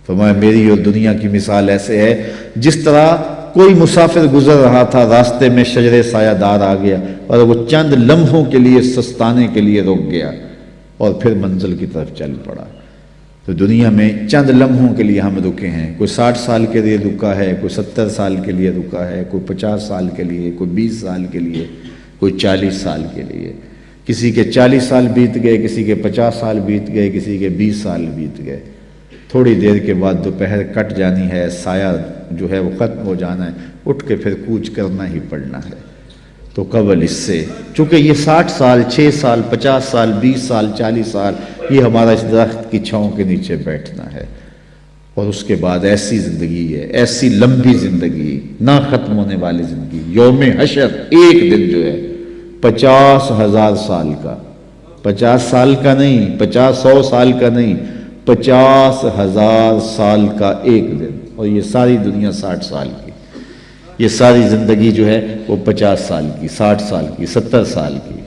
فرمایا میری اور دنیا کی مثال ایسے ہے جس طرح کوئی مسافر گزر رہا تھا، راستے میں شجر سایہ دار آ گیا اور وہ چند لمحوں کے لیے سستانے کے لیے رک گیا اور پھر منزل کی طرف چل پڑا۔ تو دنیا میں چند لمحوں کے لیے ہم رکے ہیں، کوئی 60 سال کے لیے رکا ہے، کوئی 70 سال کے لیے رکا ہے، کوئی 50 سال کے لیے، کوئی 20 سال کے لیے، کوئی 40 سال کے لیے۔ کسی کے 40 سال بیت گئے، کسی کے 50 سال بیت گئے، کسی کے 20 سال بیت گئے۔ تھوڑی دیر کے بعد دوپہر کٹ جانی ہے، سایہ جو ہے وہ ختم ہو جانا ہے، اٹھ کے پھر کوچ کرنا ہی پڑنا ہے۔ تو قبل اس سے چونکہ یہ 60 سال، 6 سال، 50 سال، 20 سال، 40 سال یہ ہمارا اس درخت کی چھاؤں کے نیچے بیٹھنا ہے، اور اس کے بعد ایسی زندگی ہے، ایسی لمبی زندگی، نہ ختم ہونے والی زندگی۔ یوم حشر ایک دن جو ہے 50,000 سال کا، 50 سال کا نہیں، 50-100 سال کا نہیں، 50,000 سال کا ایک دن، اور یہ ساری دنیا 60 سال کی، یہ ساری زندگی جو ہے وہ 50 سال کی، 60 سال کی، 70 سال کی۔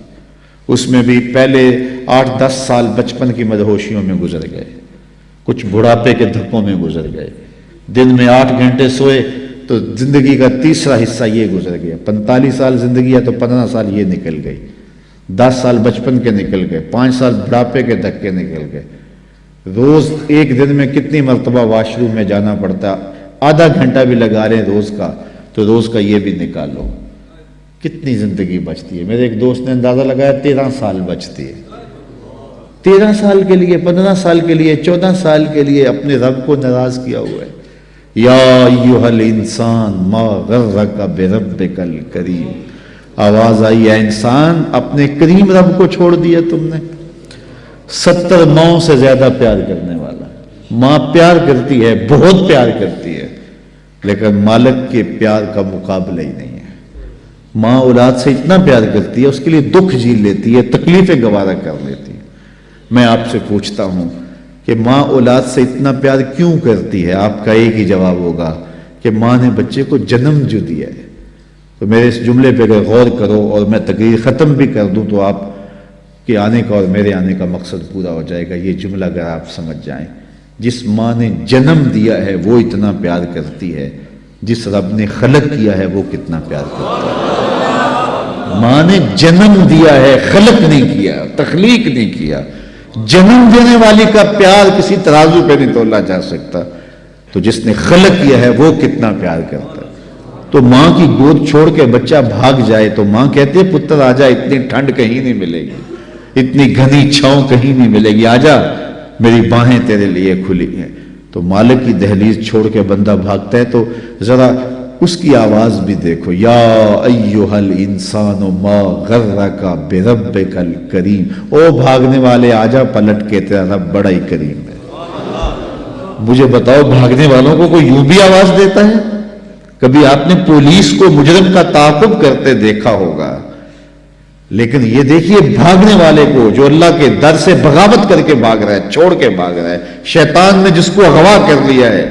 اس میں بھی پہلے 8-10 سال بچپن کی مدہوشیوں میں گزر گئے، کچھ بڑھاپے کے دھکوں میں گزر گئے، دن میں 8 گھنٹے سوئے تو زندگی کا تیسرا حصہ یہ گزر گیا۔ 45 سال زندگی ہے تو 15 سال یہ نکل گئی، 10 سال بچپن کے نکل گئے، 5 سال بڑھاپے کے دھکے نکل گئے۔ روز ایک دن میں کتنی مرتبہ واش روم میں جانا پڑتا، آدھا گھنٹہ بھی لگا رہے ہیں روز کا تو روز کا یہ بھی نکالو، کتنی زندگی بچتی ہے۔ میرے ایک دوست نے اندازہ لگایا 13 سال بچتی ہے، 13 سال کے لیے، 15 سال کے لیے، 14 سال کے لیے اپنے رب کو ناراض کیا ہوا ہے۔ یا ایھا الانسان ما غرک بربک الکریم، آواز آئی ہے انسان اپنے کریم رب کو چھوڑ دیا تم نے۔ 70 ماؤں سے زیادہ پیار کرنے والا، ماں پیار کرتی ہے، بہت پیار کرتی ہے، لیکن مالک کے پیار کا مقابلہ ہی نہیں ہے۔ ماں اولاد سے اتنا پیار کرتی ہے، اس کے لیے دکھ جھیل لیتی ہے، تکلیفیں گوارا کر لیتی ہے۔ میں آپ سے پوچھتا ہوں کہ ماں اولاد سے اتنا پیار کیوں کرتی ہے؟ آپ کا ایک ہی جواب ہوگا کہ ماں نے بچے کو جنم جو دیا ہے۔ تو میرے اس جملے پہ اگر غور کرو اور میں تقریر ختم بھی کر دوں تو آپ کے آنے کا اور میرے آنے کا مقصد پورا ہو جائے گا۔ یہ جملہ اگر آپ سمجھ جائیں، جس ماں نے جنم دیا ہے وہ اتنا پیار کرتی ہے، جس رب نے خلق کیا ہے وہ کتنا پیار کرتا ہے۔ ماں نے جنم دیا ہے، خلق نہیں کیا، تخلیق نہیں کیا۔ جنم دینے والی کا پیار کسی ترازو پہ نہیں تولا جا سکتا، تو جس نے خلق کیا ہے وہ کتنا پیار کرتا ہے۔ تو ماں کی گود چھوڑ کے بچہ بھاگ جائے تو ماں کہتی ہے پتر آجا، اتنی ٹھنڈ کہیں نہیں ملے گی، اتنی گھنی چھاؤں کہیں نہیں ملے گی، آجا میری باہیں تیرے لیے کھلی ہیں۔ تو مالک کی دہلیز چھوڑ کے بندہ بھاگتا ہے تو ذرا اس کی آواز بھی دیکھو، یا ایھا الانسان ما غرک بربک الکریم، او بھاگنے والے آجا پلٹ کے، تیرا رب بڑا ہی کریم ہے۔ مجھے بتاؤ بھاگنے والوں کو کوئی یوں بھی آواز دیتا ہے؟ کبھی آپ نے پولیس کو مجرم کا تعاقب کرتے دیکھا ہوگا، لیکن یہ دیکھیے بھاگنے والے کو جو اللہ کے در سے بغاوت کر کے بھاگ رہا ہے، چھوڑ کے بھاگ رہا ہے، شیطان نے جس کو اغوا کر لیا ہے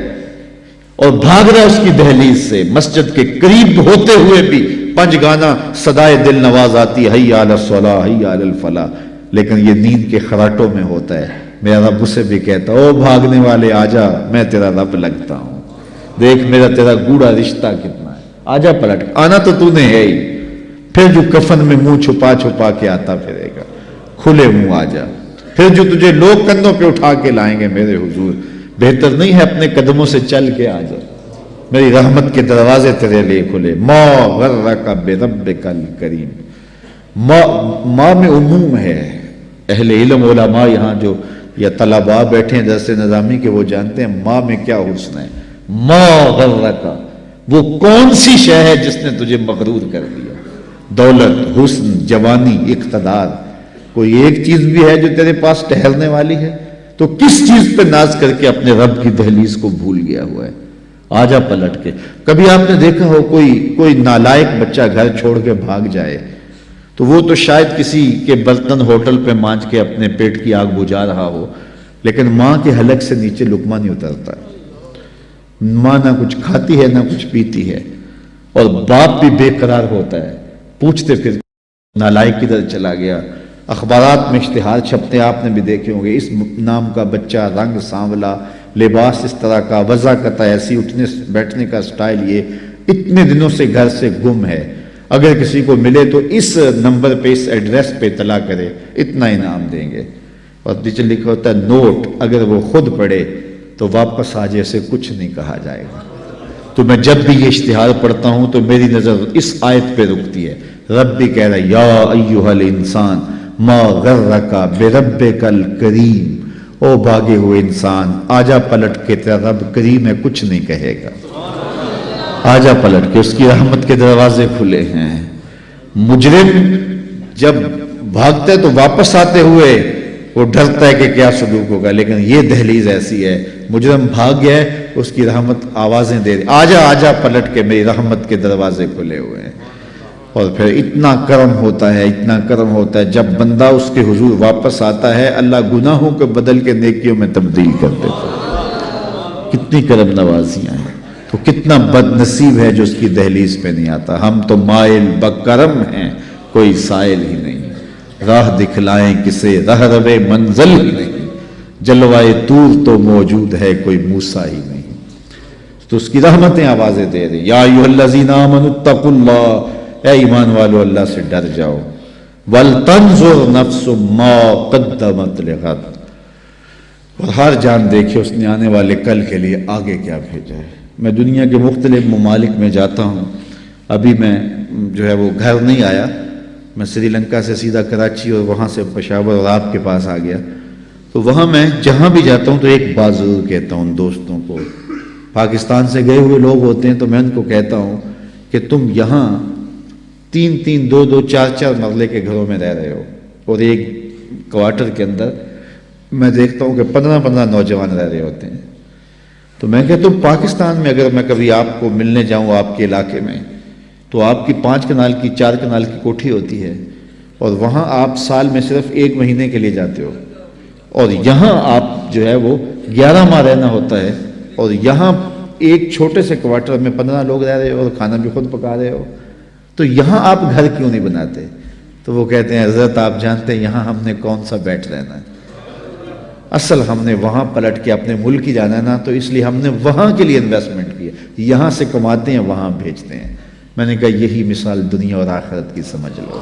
اور بھاگ رہا ہے اس کی دہلیز سے، مسجد کے قریب ہوتے ہوئے بھی پنج گانا صدائے دل نواز آتی ہے، حی علی الصلاح حی علی الفلاح، لیکن یہ نیند کے خراٹوں میں ہوتا ہے۔ میرا رب اسے بھی کہتا او بھاگنے والے آجا، میں تیرا رب لگتا ہوں، دیکھ میرا تیرا گوڑا رشتہ کتنا ہے، آجا پلٹ، آنا تو تو نے ہے ہی، پھر جو کفن میں منہ چھپا چھپا کے آتا پھرے گا، کھلے منہ آجا، پھر جو تجھے لوگ کندھوں پہ اٹھا کے لائیں گے میرے حضور، بہتر نہیں ہے اپنے قدموں سے چل کے آجا، میری رحمت کے دروازے تیرے لیے کھلے۔ ما غرک بربک الکریم، ماں میں عموم ہے۔ اہل علم علماء یہاں جو یا طلباء بیٹھے ہیں درس نظامی کے، وہ جانتے ہیں ماں میں کیا حسن ہے۔ ما غرک، وہ کون سی شے ہے جس نے تجھے مغرور کر دیا؟ دولت، حسن، جوانی، اقتدار، کوئی ایک چیز بھی ہے جو تیرے پاس ٹہرنے والی ہے؟ تو کس چیز پہ ناز کر کے اپنے رب کی دہلیز کو بھول گیا ہوا ہے؟ آجا پلٹ کے. کبھی آپ نے دیکھا ہو کوئی نالائق بچہ گھر چھوڑ کے بھاگ جائے تو وہ تو شاید کسی کے برتن ہوٹل پہ مانج کے اپنے پیٹ کی آگ بجھا رہا ہو، لیکن ماں کے حلق سے نیچے لقمہ نہیں اترتا. ماں نہ کچھ کھاتی ہے نہ کچھ پیتی ہے، اور باپ بھی بے قرار ہوتا ہے. پوچھتے پھر نالائق کدھر چلا گیا. اخبارات میں اشتہار چھپتے، آپ نے بھی دیکھے ہوں گے، اس نام کا بچہ، رنگ سانولا، لباس اس طرح کا، وضاقت ایسی، اٹھنے بیٹھنے کا سٹائل یہ، اتنے دنوں سے گھر سے گم ہے. اگر کسی کو ملے تو اس نمبر پہ، اس ایڈریس پہ اطلاع کرے، اتنا انعام دیں گے. اور نیچے لکھا ہوتا ہے نوٹ، اگر وہ خود پڑھے تو واپس آ جیسے کچھ نہیں کہا جائے گا. تو میں جب بھی یہ اشتہار پڑھتا ہوں تو میری نظر اس آیت پہ رکتی ہے. رب بھی کہہ رہا ہے یا ایھا الانسان ما غرک بربک الکریم، او بھاگے ہوئے انسان، آجا پلٹ کے، تیرا رب کریم ہے، کچھ نہیں کہے گا. آجا پلٹ کے، اس کی رحمت کے دروازے کھلے ہیں. مجرم جب بھاگتا ہے تو واپس آتے ہوئے وہ ڈرتا ہے کہ کیا سلوک ہوگا، لیکن یہ دہلیز ایسی ہے، مجرم بھاگ گیا ہے، اس کی رحمت آوازیں دے رہی، آجا آجا پلٹ کے، میری رحمت کے دروازے کھلے ہوئے ہیں. اور پھر اتنا کرم ہوتا ہے، اتنا کرم ہوتا ہے، جب بندہ اس کے حضور واپس آتا ہے اللہ گناہوں کو بدل کے نیکیوں میں تبدیل کر دیتا ہے. کتنی کرم نوازیاں ہیں. تو کتنا بد نصیب ہے جو اس کی دہلیز پہ نہیں آتا. ہم تو مائل بکرم ہیں، کوئی سائل ہی نہیں. راہ دکھلائیں کسے، راہ روے منزل ہی نہیں. جلوائے طور تو موجود ہے، کوئی موسیٰ ہی نہیں. تو اس کی رحمتیں آوازیں دے رہی، یا ایھا الذین آمنوا اتقوا اللہ، اے ایمان والو اللہ سے ڈر جاؤ. وَلْتَنْظُرْ نَفْسٌ مَا قَدَّمَتْ لِغَدٍ، اور ہر جان دیکھے اس نے آنے والے کل کے لیے آگے کیا بھیجا ہے. میں دنیا کے مختلف ممالک میں جاتا ہوں. ابھی میں جو ہے وہ گھر نہیں آیا، میں سری لنکا سے سیدھا کراچی اور وہاں سے پشاور اور آپ کے پاس آ گیا. تو وہاں میں جہاں بھی جاتا ہوں تو ایک بات ضرور کہتا ہوں دوستوں کو. پاکستان سے گئے ہوئے لوگ ہوتے ہیں تو میں ان کو کہتا ہوں کہ تم یہاں 3-3, 2-2, 4-4 مرلے کے گھروں میں رہ رہے ہو، اور ایک کوارٹر کے اندر میں دیکھتا ہوں کہ 15-15 نوجوان رہ رہے ہوتے ہیں. تو میں کہتا ہوں پاکستان میں اگر میں کبھی آپ کو ملنے جاؤں آپ کے علاقے میں تو آپ کی 5 کنال کی 4 کنال کی کوٹھی ہوتی ہے، اور وہاں آپ سال میں صرف 1 مہینے کے لیے جاتے ہو، اور یہاں آپ جو ہے وہ 11 ماہ رہنا ہوتا ہے، اور یہاں ایک چھوٹے سے کوارٹر میں 15 لوگ رہ رہے ہو اور کھانا بھی خود پکا رہے ہو. تو یہاں آپ گھر کیوں نہیں بناتے؟ تو وہ کہتے ہیں حضرت آپ جانتے ہیں یہاں ہم نے کون سا بیٹھ رہنا ہے، اصل ہم نے وہاں پلٹ کے اپنے ملک ہی جانا ہے نا، تو اس لیے ہم نے وہاں کے لیے انویسٹمنٹ کیا، یہاں سے کماتے ہیں وہاں بھیجتے ہیں. میں نے کہا یہی مثال دنیا اور آخرت کی سمجھ لو.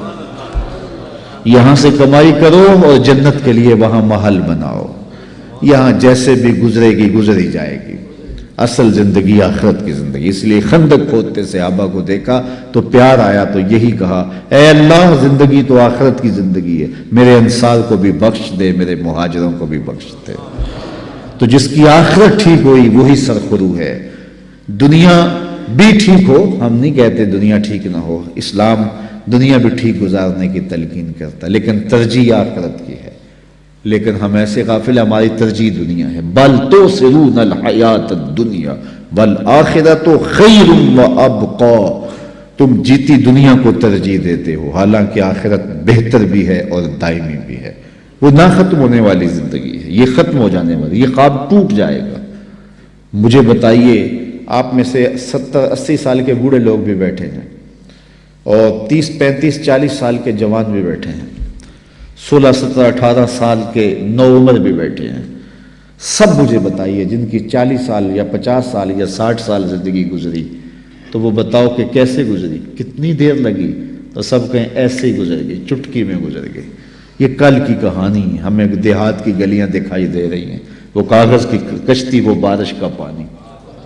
یہاں سے کمائی کرو اور جنت کے لیے وہاں محل بناؤ. یہاں جیسے بھی گزرے گی گزر ہی جائے گی. اصل زندگی آخرت کی زندگی. اس لیے خندق کھودتے صحابہ کو دیکھا تو پیار آیا تو یہی کہا، اے اللہ زندگی تو آخرت کی زندگی ہے، میرے انصار کو بھی بخش دے، میرے مہاجروں کو بھی بخش دے. تو جس کی آخرت ٹھیک ہوئی وہی سرخرو ہے. دنیا بھی ٹھیک ہو، ہم نہیں کہتے دنیا ٹھیک نہ ہو، اسلام دنیا بھی ٹھیک گزارنے کی تلقین کرتا، لیکن ترجیح آخرت کی ہے. لیکن ہم ایسے غافل، ہماری ترجیح دنیا ہے. بل تؤثرون الحیات الدنیا والآخرۃ خیر وابقی، تم جیتی دنیا کو ترجیح دیتے ہو، حالانکہ آخرت بہتر بھی ہے اور دائمی بھی ہے. وہ نہ ختم ہونے والی زندگی ہے، یہ ختم ہو جانے والی، یہ خواب ٹوٹ جائے گا. مجھے بتائیے، آپ میں سے 70-80 سال کے بوڑھے لوگ بھی بیٹھے ہیں، اور 30-35-40 سال کے جوان بھی بیٹھے ہیں، 16-17-18 سال کے نوعمر بھی بیٹھے ہیں. سب مجھے بتائیے جن کی 40 سال یا 50 سال یا 60 سال زندگی گزری، تو وہ بتاؤ کہ کیسے گزری، کتنی دیر لگی؟ تو سب کہیں ایسے ہی گزر گئی، چٹکی میں گزر گئی. یہ کل کی کہانی، ہمیں دیہات کی گلیاں دکھائی دے رہی ہیں، وہ کاغذ کی کشتی، وہ بارش کا پانی،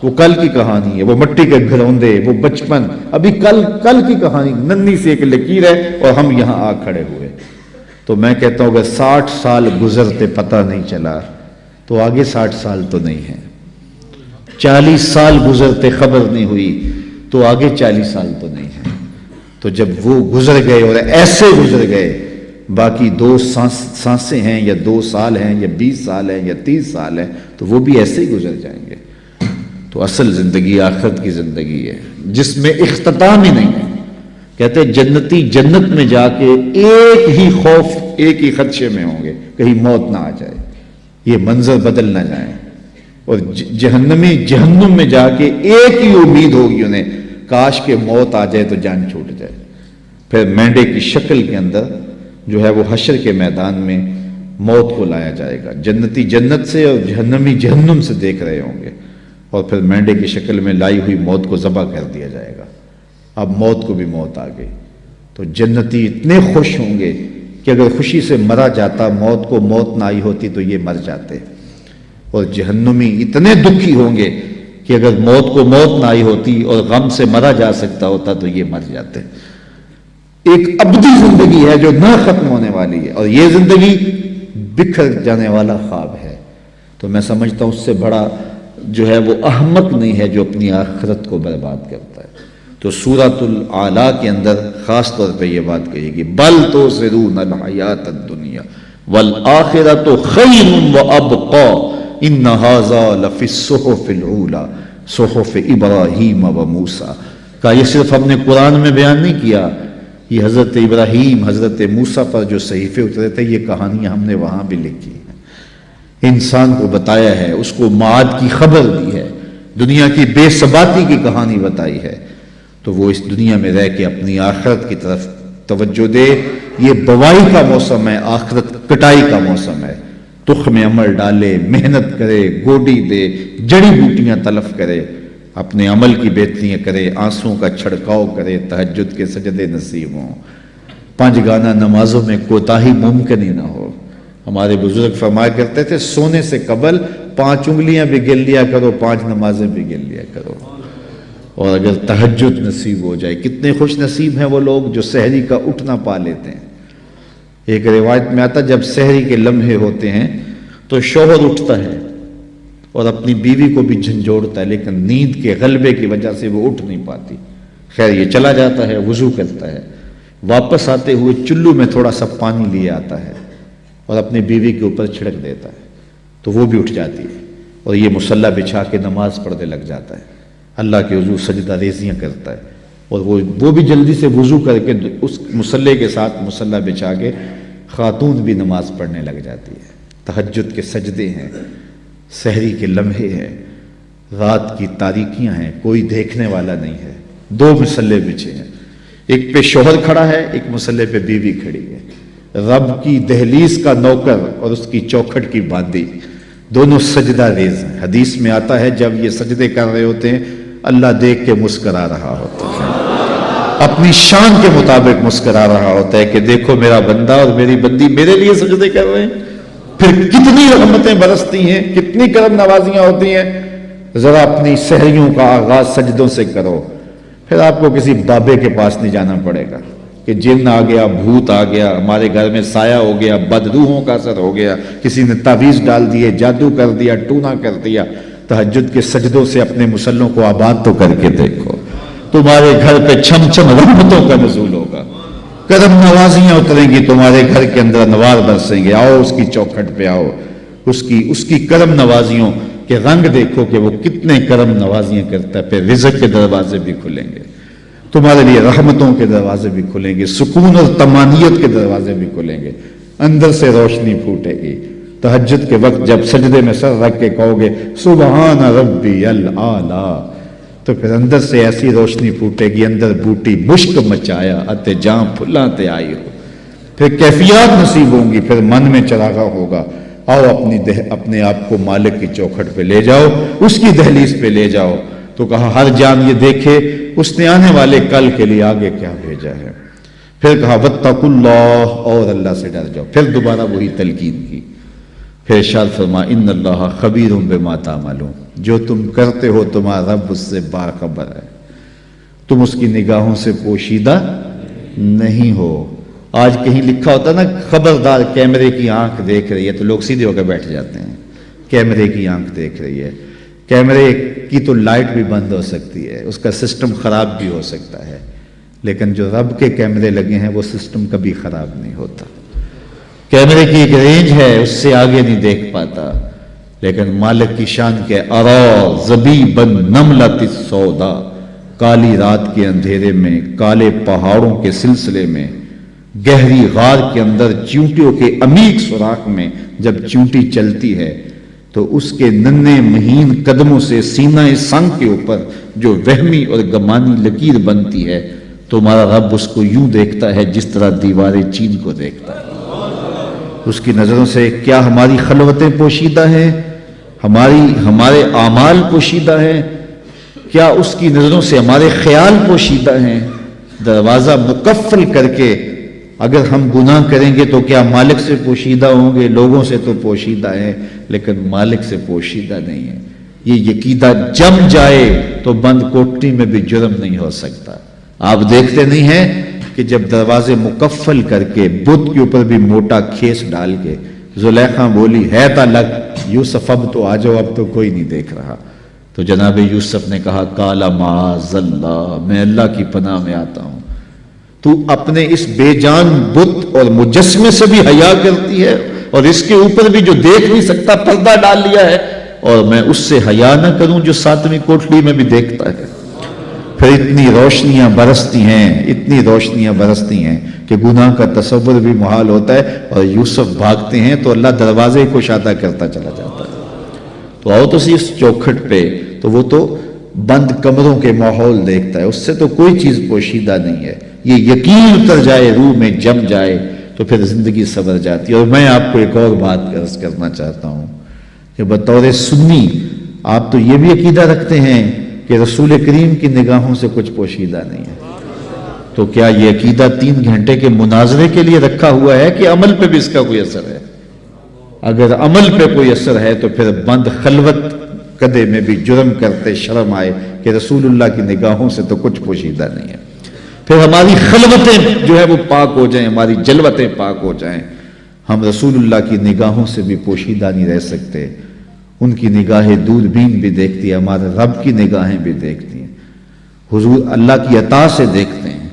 وہ کل کی کہانی ہے. وہ مٹی کے گھروندے، وہ بچپن، ابھی کل کی کہانی، ننھی سی ایک لکیر ہے اور ہم یہاں آ کھڑے ہوئے. تو میں کہتا ہوں کہ 60 سال گزرتے پتہ نہیں چلا تو آگے 60 سال تو نہیں ہے. 40 سال گزرتے خبر نہیں ہوئی تو آگے 40 سال تو نہیں ہے. تو جب وہ گزر گئے اور ایسے گزر گئے باقی 2 سانسیں ہیں یا 2 سال ہیں یا 20 سال ہیں یا 30 سال ہیں تو وہ بھی ایسے ہی گزر جائیں گے۔ تو اصل زندگی آخرت کی زندگی ہے جس میں اختتام ہی نہیں ہے۔ کہتے ہیں جنتی جنت میں جا کے ایک ہی خوف، ایک ہی خدشے میں ہوں گے کہیں موت نہ آ جائے، یہ منظر بدل نہ جائے، اور جہنمی جہنم میں جا کے ایک ہی امید ہوگی انہیں، کاش کہ موت آ جائے تو جان چھوٹ جائے۔ پھر مینڈے کی شکل کے اندر جو ہے وہ حشر کے میدان میں موت کو لایا جائے گا، جنتی جنت سے اور جہنمی جہنم سے دیکھ رہے ہوں گے، اور پھر مینڈے کی شکل میں لائی ہوئی موت کو ذبح کر دیا جائے گا۔ اب موت کو بھی موت آ گئی تو جنتی اتنے خوش ہوں گے کہ اگر خوشی سے مرا جاتا، موت کو موت نہ آئی ہوتی تو یہ مر جاتے، اور جہنمی اتنے دکھی ہوں گے کہ اگر موت کو موت نہ آئی ہوتی اور غم سے مرا جا سکتا ہوتا تو یہ مر جاتے۔ ایک ابدی زندگی ہے جو نہ ختم ہونے والی ہے، اور یہ زندگی بکھر جانے والا خواب ہے۔ تو میں سمجھتا ہوں اس سے بڑا جو ہے وہ احمق نہیں ہے جو اپنی آخرت کو برباد کرتا ہے۔ تو سورۃ الاعلیٰ کے اندر خاص طور پہ یہ بات کہی گی، بل تؤثرون الحیاۃ الدنیا والآخرۃ خیر وابقی ان ھذا لفی الصحف الأولی صحف ابراہیم وموسیٰ۔ کا یہ صرف ہم نے قرآن میں بیان نہیں کیا، یہ حضرت ابراہیم حضرت موسیٰ پر جو صحیفے اترے تھے یہ کہانیاں ہم نے وہاں بھی لکھی ہیں، انسان کو بتایا ہے، اس کو معاد کی خبر دی ہے، دنیا کی بے ثباتی کی کہانی بتائی ہے، تو وہ اس دنیا میں رہ کے اپنی آخرت کی طرف توجہ دے۔ یہ بوائی کا موسم ہے، آخرت کٹائی کا موسم ہے، تخم عمل ڈالے، محنت کرے، گوڈی دے، جڑی بوٹیاں تلف کرے، اپنے عمل کی بہتریاں کرے، آنسوں کا چھڑکاؤ کرے، تہجد کے سجدے نصیب ہوں، 5 گانا نمازوں میں کوتاہی ممکن ہی نہ ہو۔ ہمارے بزرگ فرمایا کرتے تھے سونے سے قبل 5 انگلیاں بھی گن لیا کرو، 5 نمازیں بھی گن لیا کرو، اور اگر تہجد نصیب ہو جائے۔ کتنے خوش نصیب ہیں وہ لوگ جو سحری کا اٹھنا پا لیتے ہیں۔ ایک روایت میں آتا جب سحری کے لمحے ہوتے ہیں تو شوہر اٹھتا ہے اور اپنی بیوی کو بھی جھنجھوڑتا ہے، لیکن نیند کے غلبے کی وجہ سے وہ اٹھ نہیں پاتی۔ خیر یہ چلا جاتا ہے، وضو کرتا ہے، واپس آتے ہوئے چلو میں تھوڑا سا پانی لیے آتا ہے اور اپنی بیوی کے اوپر چھڑک دیتا ہے تو وہ بھی اٹھ جاتی ہے، اور یہ مصلی بچھا کے نماز پڑھنے لگ جاتا ہے، اللہ کے حضور سجدہ ریزیاں کرتا ہے، اور وہ بھی جلدی سے وضو کر کے اس مصلی کے ساتھ مصلی بچھا کے خاتون بھی نماز پڑھنے لگ جاتی ہے۔ تہجد کے سجدے ہیں، سحری کے لمحے ہیں، رات کی تاریکیاں ہیں، کوئی دیکھنے والا نہیں ہے، 2 مصلے بچھے ہیں، ایک پہ شوہر کھڑا ہے، ایک مصلے پہ بیوی کھڑی ہے، رب کی دہلیز کا نوکر اور اس کی چوکھٹ کی باندی، دونوں سجدہ ریز ہیں۔ حدیث میں آتا ہے جب یہ سجدے کر رہے ہوتے ہیں اللہ دیکھ کے مسکرا رہا ہوتا ہے، اپنی شان کے مطابق مسکرا رہا ہوتا ہے کہ دیکھو میرا بندہ اور میری بندی میرے لیے سجدے کر رہے ہیں، پھر کتنی رحمتیں برستی ہیں، کتنی کرم نوازیاں ہوتی ہیں۔ ذرا اپنی سحریوں کا آغاز سجدوں سے کرو، پھر آپ کو کسی بابے کے پاس نہیں جانا پڑے گا کہ جن آ گیا، بھوت آ گیا، ہمارے گھر میں سایہ ہو گیا، بدروحوں کا اثر ہو گیا، کسی نے تعویذ ڈال دیے، جادو کر دیا، ٹونا کر دیا۔ تہجد کے سجدوں سے اپنے مسلوں کو آباد تو کر کے دیکھو، تمہارے گھر پہ چھم چھم رحمتوں کا نزول ہوگا، کرم نوازیاں اتریں گی تمہارے گھر کے اندر، انوار برسیں گے۔ آؤ اس کی چوکھٹ پہ آؤ، اس کی کرم نوازیوں کے رنگ دیکھو کہ وہ کتنے کرم نوازیاں کرتا ہے، پھر رزق کے دروازے بھی کھلیں گے تمہارے لیے، رحمتوں کے دروازے بھی کھلیں گے، سکون اور طمانینت کے دروازے بھی کھلیں گے، اندر سے روشنی پھوٹے گی۔ تہجد کے وقت جب سجدے میں سر رکھ کے کہو گے سبحان ربی الاعلیٰ، تو پھر اندر سے ایسی روشنی پھوٹے گی، اندر بوٹی مشک مچایا اتے جاں پھلاں تے آئی ہو، پھر کیفیات نصیب ہوں گی، پھر من میں چراغاں ہوگا۔ آؤ اپنے آپ کو مالک کی چوکھٹ پہ لے جاؤ، اس کی دہلیز پہ لے جاؤ۔ تو کہا ہر جان یہ دیکھے اس نے آنے والے کل کے لیے آگے کیا بھیجا ہے۔ پھر کہا واتقوا اللہ، اور اللہ سے ڈر جاؤ۔ پھر دوبارہ وہی تلقین کی، پھر ارشاد فرما ان اللہ خبیر بما تعملون، جو تم کرتے ہو تمہارا رب اس سے باخبر ہے، تم اس کی نگاہوں سے پوشیدہ نہیں ہو۔ آج کہیں لکھا ہوتا نا خبردار کیمرے کی آنکھ دیکھ رہی ہے، تو لوگ سیدھے ہو کے بیٹھ جاتے ہیں، کیمرے کی آنکھ دیکھ رہی ہے۔ کیمرے کی تو لائٹ بھی بند ہو سکتی ہے، اس کا سسٹم خراب بھی ہو سکتا ہے، لیکن جو رب کے کیمرے لگے ہیں وہ سسٹم کبھی خراب نہیں ہوتا۔ کیمرے کی ایک رینج ہے، اس سے آگے نہیں دیکھ پاتا، لیکن مالک کی شان کے ارا زبیبن نملۃ السودا، کالی رات کے اندھیرے میں، کالے پہاڑوں کے سلسلے میں، گہری غار کے اندر چیونٹیوں کے عمیق سوراخ میں جب چیونٹی چلتی ہے تو اس کے ننھے مہین قدموں سے سینہ سنگ کے اوپر جو وہمی اور گمانی لکیر بنتی ہے، تمہارا رب اس کو یوں دیکھتا ہے جس طرح دیوار چین کو دیکھتا ہے۔ اس کی نظروں سے کیا ہماری خلوتیں پوشیدہ ہیں، ہمارے اعمال پوشیدہ ہیں؟ کیا اس کی نظروں سے ہمارے خیال پوشیدہ ہیں؟ دروازہ مقفل کر کے اگر ہم گناہ کریں گے تو کیا مالک سے پوشیدہ ہوں گے؟ لوگوں سے تو پوشیدہ ہیں لیکن مالک سے پوشیدہ نہیں ہے۔ یہ عقیدہ جم جائے تو بند کوٹری میں بھی جرم نہیں ہو سکتا۔ آپ دیکھتے نہیں ہیں کہ جب دروازے مقفل کر کے بت کے اوپر بھی موٹا کھیس ڈال کے زلیخا بولی ہے تا لگ یوسف اب تو آ جاؤ، اب تو کوئی نہیں دیکھ رہا، تو جناب یوسف نے کہا کالا معاذ اللہ، میں اللہ کی پناہ میں آتا ہوں، تو اپنے اس بے جان بت اور مجسمے سے بھی حیا کرتی ہے اور اس کے اوپر بھی جو دیکھ نہیں سکتا پردہ ڈال لیا ہے، اور میں اس سے حیا نہ کروں جو ساتویں کوٹڑی میں بھی دیکھتا ہے۔ پھر اتنی روشنیاں برستی ہیں کہ گناہ کا تصور بھی محال ہوتا ہے، اور یوسف بھاگتے ہیں تو اللہ دروازے کو کشادہ کرتا چلا جاتا ہے۔ تو آؤ تو اس چوکھٹ پہ، تو وہ تو بند کمروں کے ماحول دیکھتا ہے، اس سے تو کوئی چیز پوشیدہ نہیں ہے۔ یہ یقین اتر جائے، روح میں جم جائے تو پھر زندگی سنور جاتی ہے۔ اور میں آپ کو ایک اور بات عرض کرنا چاہتا ہوں کہ بطور سنی آپ تو یہ بھی عقیدہ رکھتے ہیں کہ رسول کریم کی نگاہوں سے کچھ پوشیدہ نہیں ہے، تو کیا یہ عقیدہ 3 گھنٹے کے مناظرے کے لیے رکھا ہوا ہے کہ عمل پہ بھی اس کا کوئی اثر ہے؟ اگر عمل پہ کوئی اثر ہے تو پھر بند خلوت کدے میں بھی جرم کرتے شرم آئے کہ رسول اللہ کی نگاہوں سے تو کچھ پوشیدہ نہیں ہے۔ پھر ہماری خلوتیں جو ہے وہ پاک ہو جائیں، ہماری جلوتیں پاک ہو جائیں، ہم رسول اللہ کی نگاہوں سے بھی پوشیدہ نہیں رہ سکتے۔ ان کی نگاہیں دوربین بھی دیکھتی ہے، ہمارے رب کی نگاہیں بھی دیکھتی ہیں، حضور اللہ کی عطا سے دیکھتے ہیں۔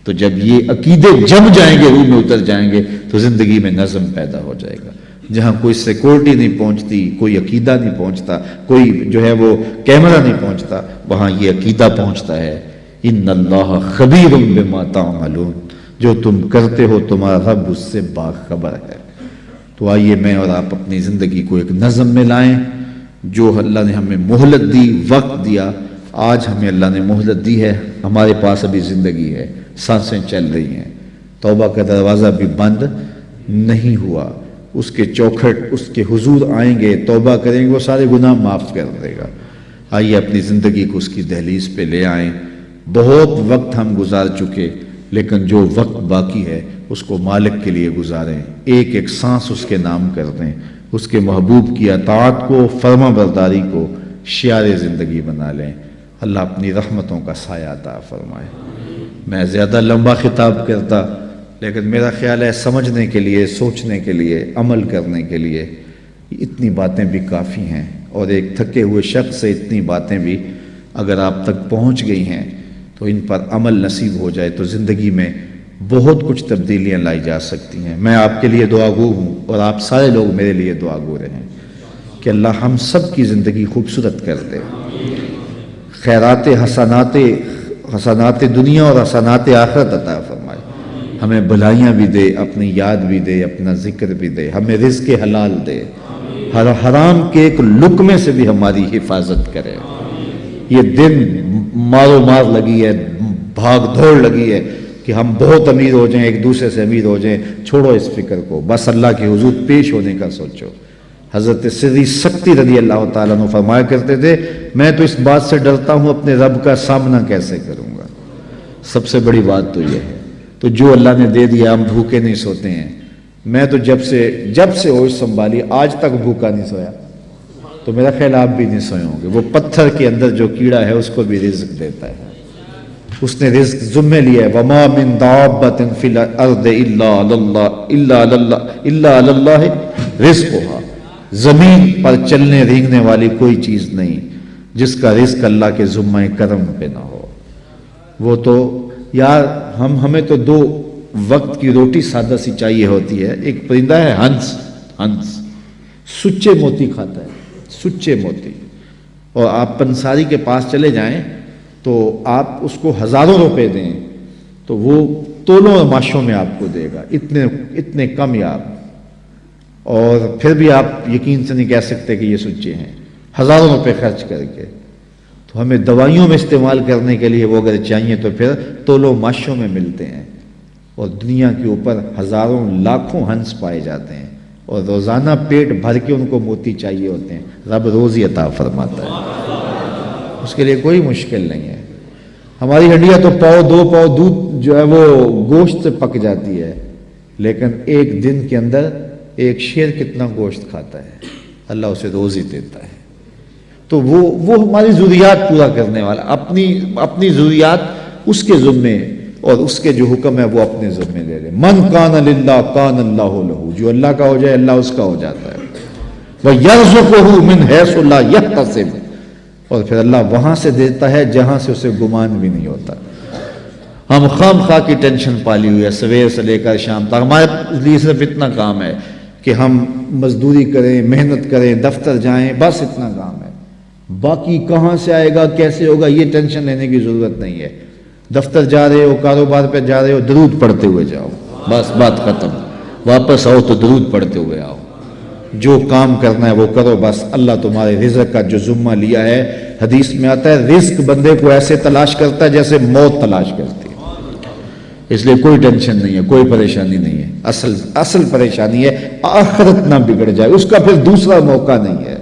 تو جب یہ عقیدے جم جائیں گے، روح میں اتر جائیں گے، تو زندگی میں نظم پیدا ہو جائے گا۔ جہاں کوئی سیکورٹی نہیں پہنچتی، کوئی عقیدہ نہیں پہنچتا، کوئی جو ہے وہ کیمرہ نہیں پہنچتا، وہاں یہ عقیدہ پہنچتا ہے، ان اللہ خبیر بما تعملون، جو تم کرتے ہو تمہارا رب اس سے باخبر ہے۔ تو آئیے میں اور آپ اپنی زندگی کو ایک نظم میں لائیں۔ جو اللہ نے ہمیں مہلت دی، وقت دیا، آج ہمیں اللہ نے مہلت دی ہے، ہمارے پاس ابھی زندگی ہے، سانسیں چل رہی ہیں، توبہ کا دروازہ بھی بند نہیں ہوا، اس کے چوکھٹ اس کے حضور آئیں گے، توبہ کریں گے، وہ سارے گناہ معاف کر دے گا۔ آئیے اپنی زندگی کو اس کی دہلیز پہ لے آئیں۔ بہت وقت ہم گزار چکے، لیکن جو وقت باقی ہے اس کو مالک کے لیے گزاریں، ایک ایک سانس اس کے نام کر دیں، اس کے محبوب کی اطاعت کو، فرما برداری کو شعار زندگی بنا لیں۔ اللہ اپنی رحمتوں کا سایہ عطا فرمائے۔ میں زیادہ لمبا خطاب کرتا، لیکن میرا خیال ہے سمجھنے کے لیے، سوچنے کے لیے، عمل کرنے کے لیے اتنی باتیں بھی کافی ہیں، اور ایک تھکے ہوئے شخص سے اتنی باتیں بھی اگر آپ تک پہنچ گئی ہیں تو ان پر عمل نصیب ہو جائے تو زندگی میں بہت کچھ تبدیلیاں لائی جا سکتی ہیں۔ میں آپ کے لیے دعا گو ہوں، اور آپ سارے لوگ میرے لیے دعا گو رہے ہیں کہ اللہ ہم سب کی زندگی خوبصورت کر دے، خیرات حسنات دنیا اور حسنات آخرت عطا فرمائے، ہمیں بھلائیاں بھی دے، اپنی یاد بھی دے، اپنا ذکر بھی دے، ہمیں رزق حلال دے، ہر حرام کے ایک لقمے سے بھی ہماری حفاظت کرے۔ یہ دن مارو مار لگی ہے، بھاگ دوڑ لگی ہے کہ ہم بہت امیر ہو جائیں، ایک دوسرے سے امیر ہو جائیں، چھوڑو اس فکر کو، بس اللہ کے حضور پیش ہونے کا سوچو۔ حضرت سری سکتی رضی اللہ تعالیٰ عنہ فرمایا کرتے تھے، میں تو اس بات سے ڈرتا ہوں اپنے رب کا سامنا کیسے کروں گا۔ سب سے بڑی بات تو یہ ہے، تو جو اللہ نے دے دیا ہم بھوکے نہیں سوتے ہیں۔ میں تو جب سے ہوش سنبھالی آج تک بھوکا نہیں سویا، تو میرا خیال آپ بھی نہیں سوئے ہوں گے۔ وہ پتھر کے اندر جو کیڑا ہے اس کو بھی رزق دیتا ہے، اس نے رزق ذمہ لیا ہے، وَمَا مِن دَابَّةٍ فِي الْأَرْضِ إِلَّا عَلَى اللَّهِ رِزْقُهَا، زمین پر چلنے رینگنے والی کوئی چیز نہیں جس کا رزق اللہ کے ذمہ کرم پہ نہ ہو۔ وہ تو یار ہمیں تو دو وقت کی روٹی سادہ سی چاہیے ہوتی ہے. ایک پرندہ ہے ہنس سچے موتی کھاتا ہے, سچے موتی. اور آپ پنساری کے پاس چلے جائیں تو آپ اس کو ہزاروں روپے دیں تو وہ تولوں اور ماشوں میں آپ کو دے گا, اتنے کم یاب. اور پھر بھی آپ یقین سے نہیں کہہ سکتے کہ یہ سچے ہیں, ہزاروں روپے خرچ کر کے. تو ہمیں دوائیوں میں استعمال کرنے کے لیے وہ اگر چاہیے تو پھر تولوں ماشوں میں ملتے ہیں. اور دنیا کے اوپر ہزاروں لاکھوں ہنس پائے جاتے ہیں اور روزانہ پیٹ بھر کے ان کو موتی چاہیے ہوتے ہیں. رب روزی عطا فرماتا ہے, اس کے لیے کوئی مشکل نہیں ہے. ہماری ہڈیاں تو دو پاؤ دودھ جو ہے وہ گوشت سے پک جاتی ہے, لیکن ایک دن کے اندر ایک شیر کتنا گوشت کھاتا ہے, اللہ اسے روزی دیتا ہے. تو وہ ہماری ضروریات پورا کرنے والا, اپنی ضروریات اس کے ذمے اور اس کے جو حکم ہے وہ اپنے ذمے لے لے. من کان للہ کان اللہ لہ, جو اللہ کا ہو جائے اللہ اس کا ہو جاتا ہے. وَيَرْزُقُهُ مِنْ حَيْثُ لَا يَحْتَسِبُ, اور پھر اللہ وہاں سے دیتا ہے جہاں سے اسے گمان بھی نہیں ہوتا. ہم خام خواہ کی ٹینشن پالی ہوئی ہے سویر سے لے کر شام تک. ہمارے لیے صرف اتنا کام ہے کہ ہم مزدوری کریں, محنت کریں, دفتر جائیں, بس اتنا کام ہے. باقی کہاں سے آئے گا, کیسے ہوگا, یہ ٹینشن لینے کی ضرورت نہیں ہے. دفتر جا رہے ہو, کاروبار پہ جا رہے ہو, درود پڑھتے ہوئے جاؤ, بس بات ختم. واپس آؤ تو درود پڑھتے ہوئے آؤ. جو کام کرنا ہے وہ کرو, بس اللہ تمہارے رزق کا جو ذمہ لیا ہے, حدیث میں آتا ہے رزق بندے کو ایسے تلاش کرتا ہے جیسے موت تلاش کرتی ہے. اس لیے کوئی ٹینشن نہیں ہے, کوئی پریشانی نہیں ہے. اصل پریشانی ہے آخرت نہ بگڑ جائے, اس کا پھر دوسرا موقع نہیں ہے.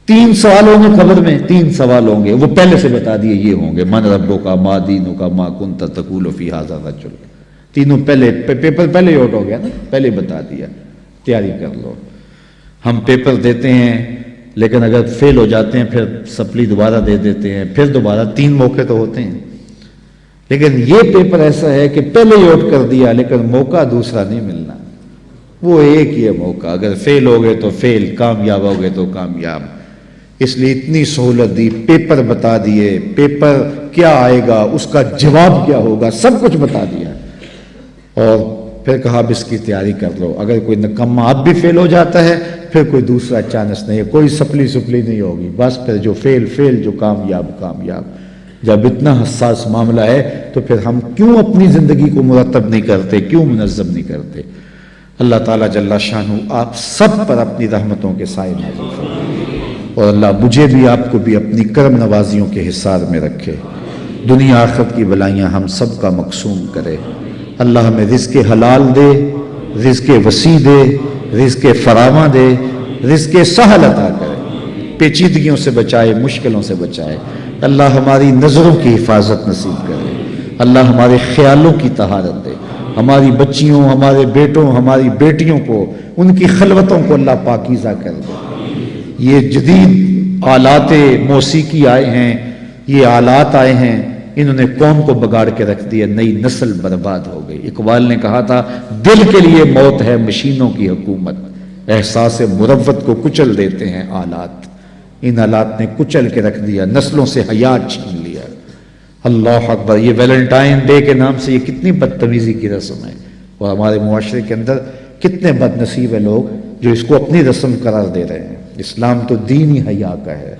3 سوال ہوں گے قبر میں, 3 سوال ہوں گے, وہ پہلے سے بتا دیے یہ ہوں گے. من ربک ما دینک ما کنت تقول فی ھذا الرجل, تینوں پہلے پیپر پہلے ہی آؤٹ ہو گیا نا, پہلے بتا دیا, تیاری کر لو. ہم پیپر دیتے ہیں لیکن اگر فیل ہو جاتے ہیں پھر سپلی دوبارہ دے دیتے ہیں, پھر دوبارہ 3 موقع تو ہوتے ہیں. لیکن یہ پیپر ایسا ہے کہ پہلے ہی آؤٹ کر دیا لیکن موقع دوسرا نہیں ملنا, وہ ایک ہی ہے موقع. اگر فیل ہو گئے تو فیل, کامیاب ہو گئے تو کامیاب. اس لیے اتنی سہولت دی, پیپر بتا دیے, پیپر کیا آئے گا, اس کا جواب کیا ہوگا, سب کچھ بتا دیا. اور پھر کہا اب اس کی تیاری کر لو. اگر کوئی نکمہ اب بھی فیل ہو جاتا ہے پھر کوئی دوسرا چانس نہیں ہے, کوئی سپلی نہیں ہوگی, بس پھر جو فیل جو کامیاب. جب اتنا حساس معاملہ ہے تو پھر ہم کیوں اپنی زندگی کو مرتب نہیں کرتے, کیوں منظم نہیں کرتے. اللہ تعالیٰ جل شانہ آپ سب پر اپنی رحمتوں کے سائے نازل فرمائے, اور اللہ مجھے بھی آپ کو بھی اپنی کرم نوازیوں کے حصار میں رکھے. دنیا آخرت کی بلائیاں ہم سب کا مقسوم کرے. اللہ ہمیں رزق حلال دے, رزق وسیع دے, رزق فراواں دے, رزق سہل عطا کرے, پیچیدگیوں سے بچائے, مشکلوں سے بچائے. اللہ ہماری نظروں کی حفاظت نصیب کرے. اللہ ہمارے خیالوں کی طہارت دے. ہماری بچیوں, ہمارے بیٹوں, ہماری بیٹیوں کو, ان کی خلوتوں کو اللہ پاکیزہ کر دے. یہ جدید آلات موسیقی آئے ہیں, یہ آلات آئے ہیں, انہوں نے قوم کو بگاڑ کے رکھ دیا, نئی نسل برباد ہو گئی. اقبال نے کہا تھا دل کے لیے موت ہے مشینوں کی حکومت, احساس مروت کو کچل دیتے ہیں آلات. ان آلات نے کچل کے رکھ دیا, نسلوں سے حیات چھین لیا. اللہ اکبر. یہ ویلنٹائن ڈے کے نام سے یہ کتنی بدتمیزی کی رسم ہے, اور ہمارے معاشرے کے اندر کتنے بد نصیب ہیں لوگ جو اس کو اپنی رسم قرار دے رہے ہیں. اسلام تو دین ہی حیا کا ہے.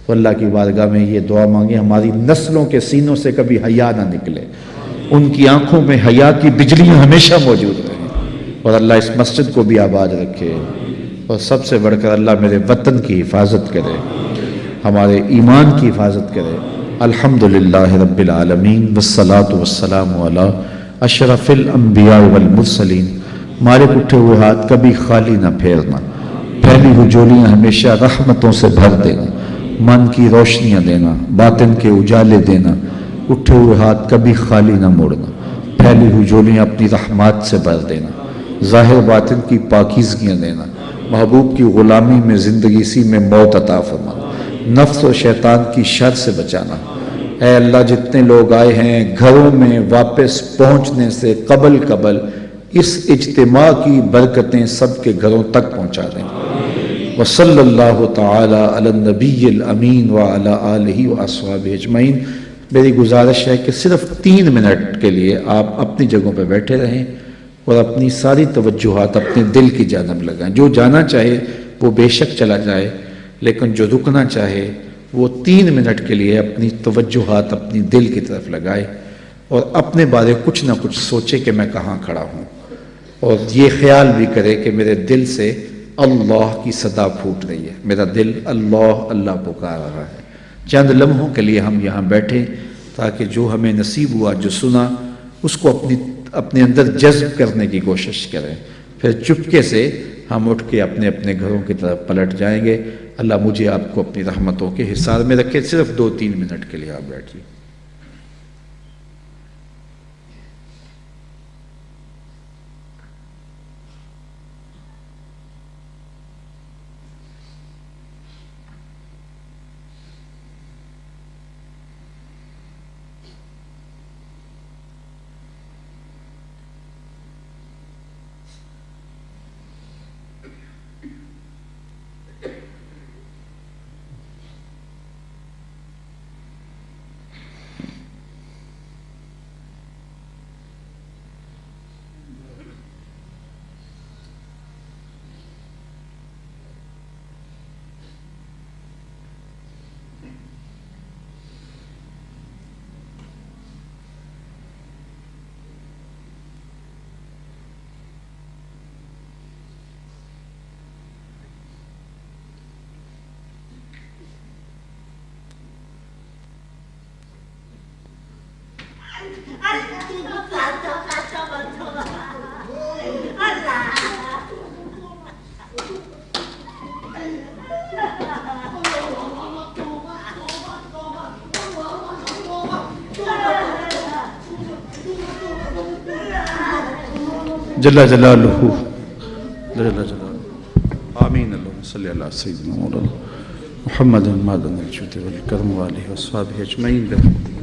تو اللہ کی بارگاہ میں یہ دعا مانگے ہماری نسلوں کے سینوں سے کبھی حیا نہ نکلے, ان کی آنکھوں میں حیا کی بجلیاں ہمیشہ موجود رہیں, اور اللہ اس مسجد کو بھی آباد رکھے, اور سب سے بڑھ کر اللہ میرے وطن کی حفاظت کرے, ہمارے ایمان کی حفاظت کرے. الحمدللہ رب العالمین والصلاة والسلام علی اشرف الانبیاء والمرسلین. مالک اٹھے ہوئے ہاتھ کبھی خالی نہ پھیرنا, پھیلی ہوئی جولیاں ہمیشہ رحمتوں سے بھر دینا, من کی روشنیاں دینا, باطن کے اجالے دینا. اٹھے ہوئے ہاتھ کبھی خالی نہ موڑنا, پھیلی ہوئی جولیاں اپنی رحمات سے بھر دینا, ظاہر باطن کی پاکیزگیاں دینا. محبوب کی غلامی میں زندگی سی میں موت عطا فرمانا, نفس و شیطان کی شر سے بچانا. اے اللہ جتنے لوگ آئے ہیں گھروں میں واپس پہنچنے سے قبل اس اجتماع کی برکتیں سب کے گھروں تک پہنچا دیں. وصلی اللہ تعالی علی النبی الامین وعلی آلہ واصحابہ اجمعین. میری گزارش ہے کہ صرف 3 منٹ کے لیے آپ اپنی جگہوں پہ بیٹھے رہیں اور اپنی ساری توجہات اپنے دل کی جانب لگائیں. جو جانا چاہے وہ بے شک چلا جائے، لیکن جو رکنا چاہے وہ 3 منٹ کے لیے اپنی توجہات اپنی دل کی طرف لگائے اور اپنے بارے کچھ نہ کچھ سوچے کہ میں کہاں کھڑا ہوں، اور یہ خیال بھی کرے کہ میرے دل سے اللہ کی صدا پھوٹ رہی ہے، میرا دل اللہ اللہ پکار رہا ہے. چند لمحوں کے لیے ہم یہاں بیٹھے تاکہ جو ہمیں نصیب ہوا، جو سنا، اس کو اپنے اندر جذب کرنے کی کوشش کریں. پھر چپکے سے ہم اٹھ کے اپنے اپنے گھروں کی طرف پلٹ جائیں گے. اللہ مجھے آپ کو اپنی رحمتوں کے حصار میں رکھے. صرف 2-3 منٹ کے لیے آپ بیٹھیے. جل جلالہ جل جلالہ آمین. اللہم صلی اللہ سیدنا مولانا محمد مادن الجود والکرم والہ وصحابہ اجمعین برحمتک.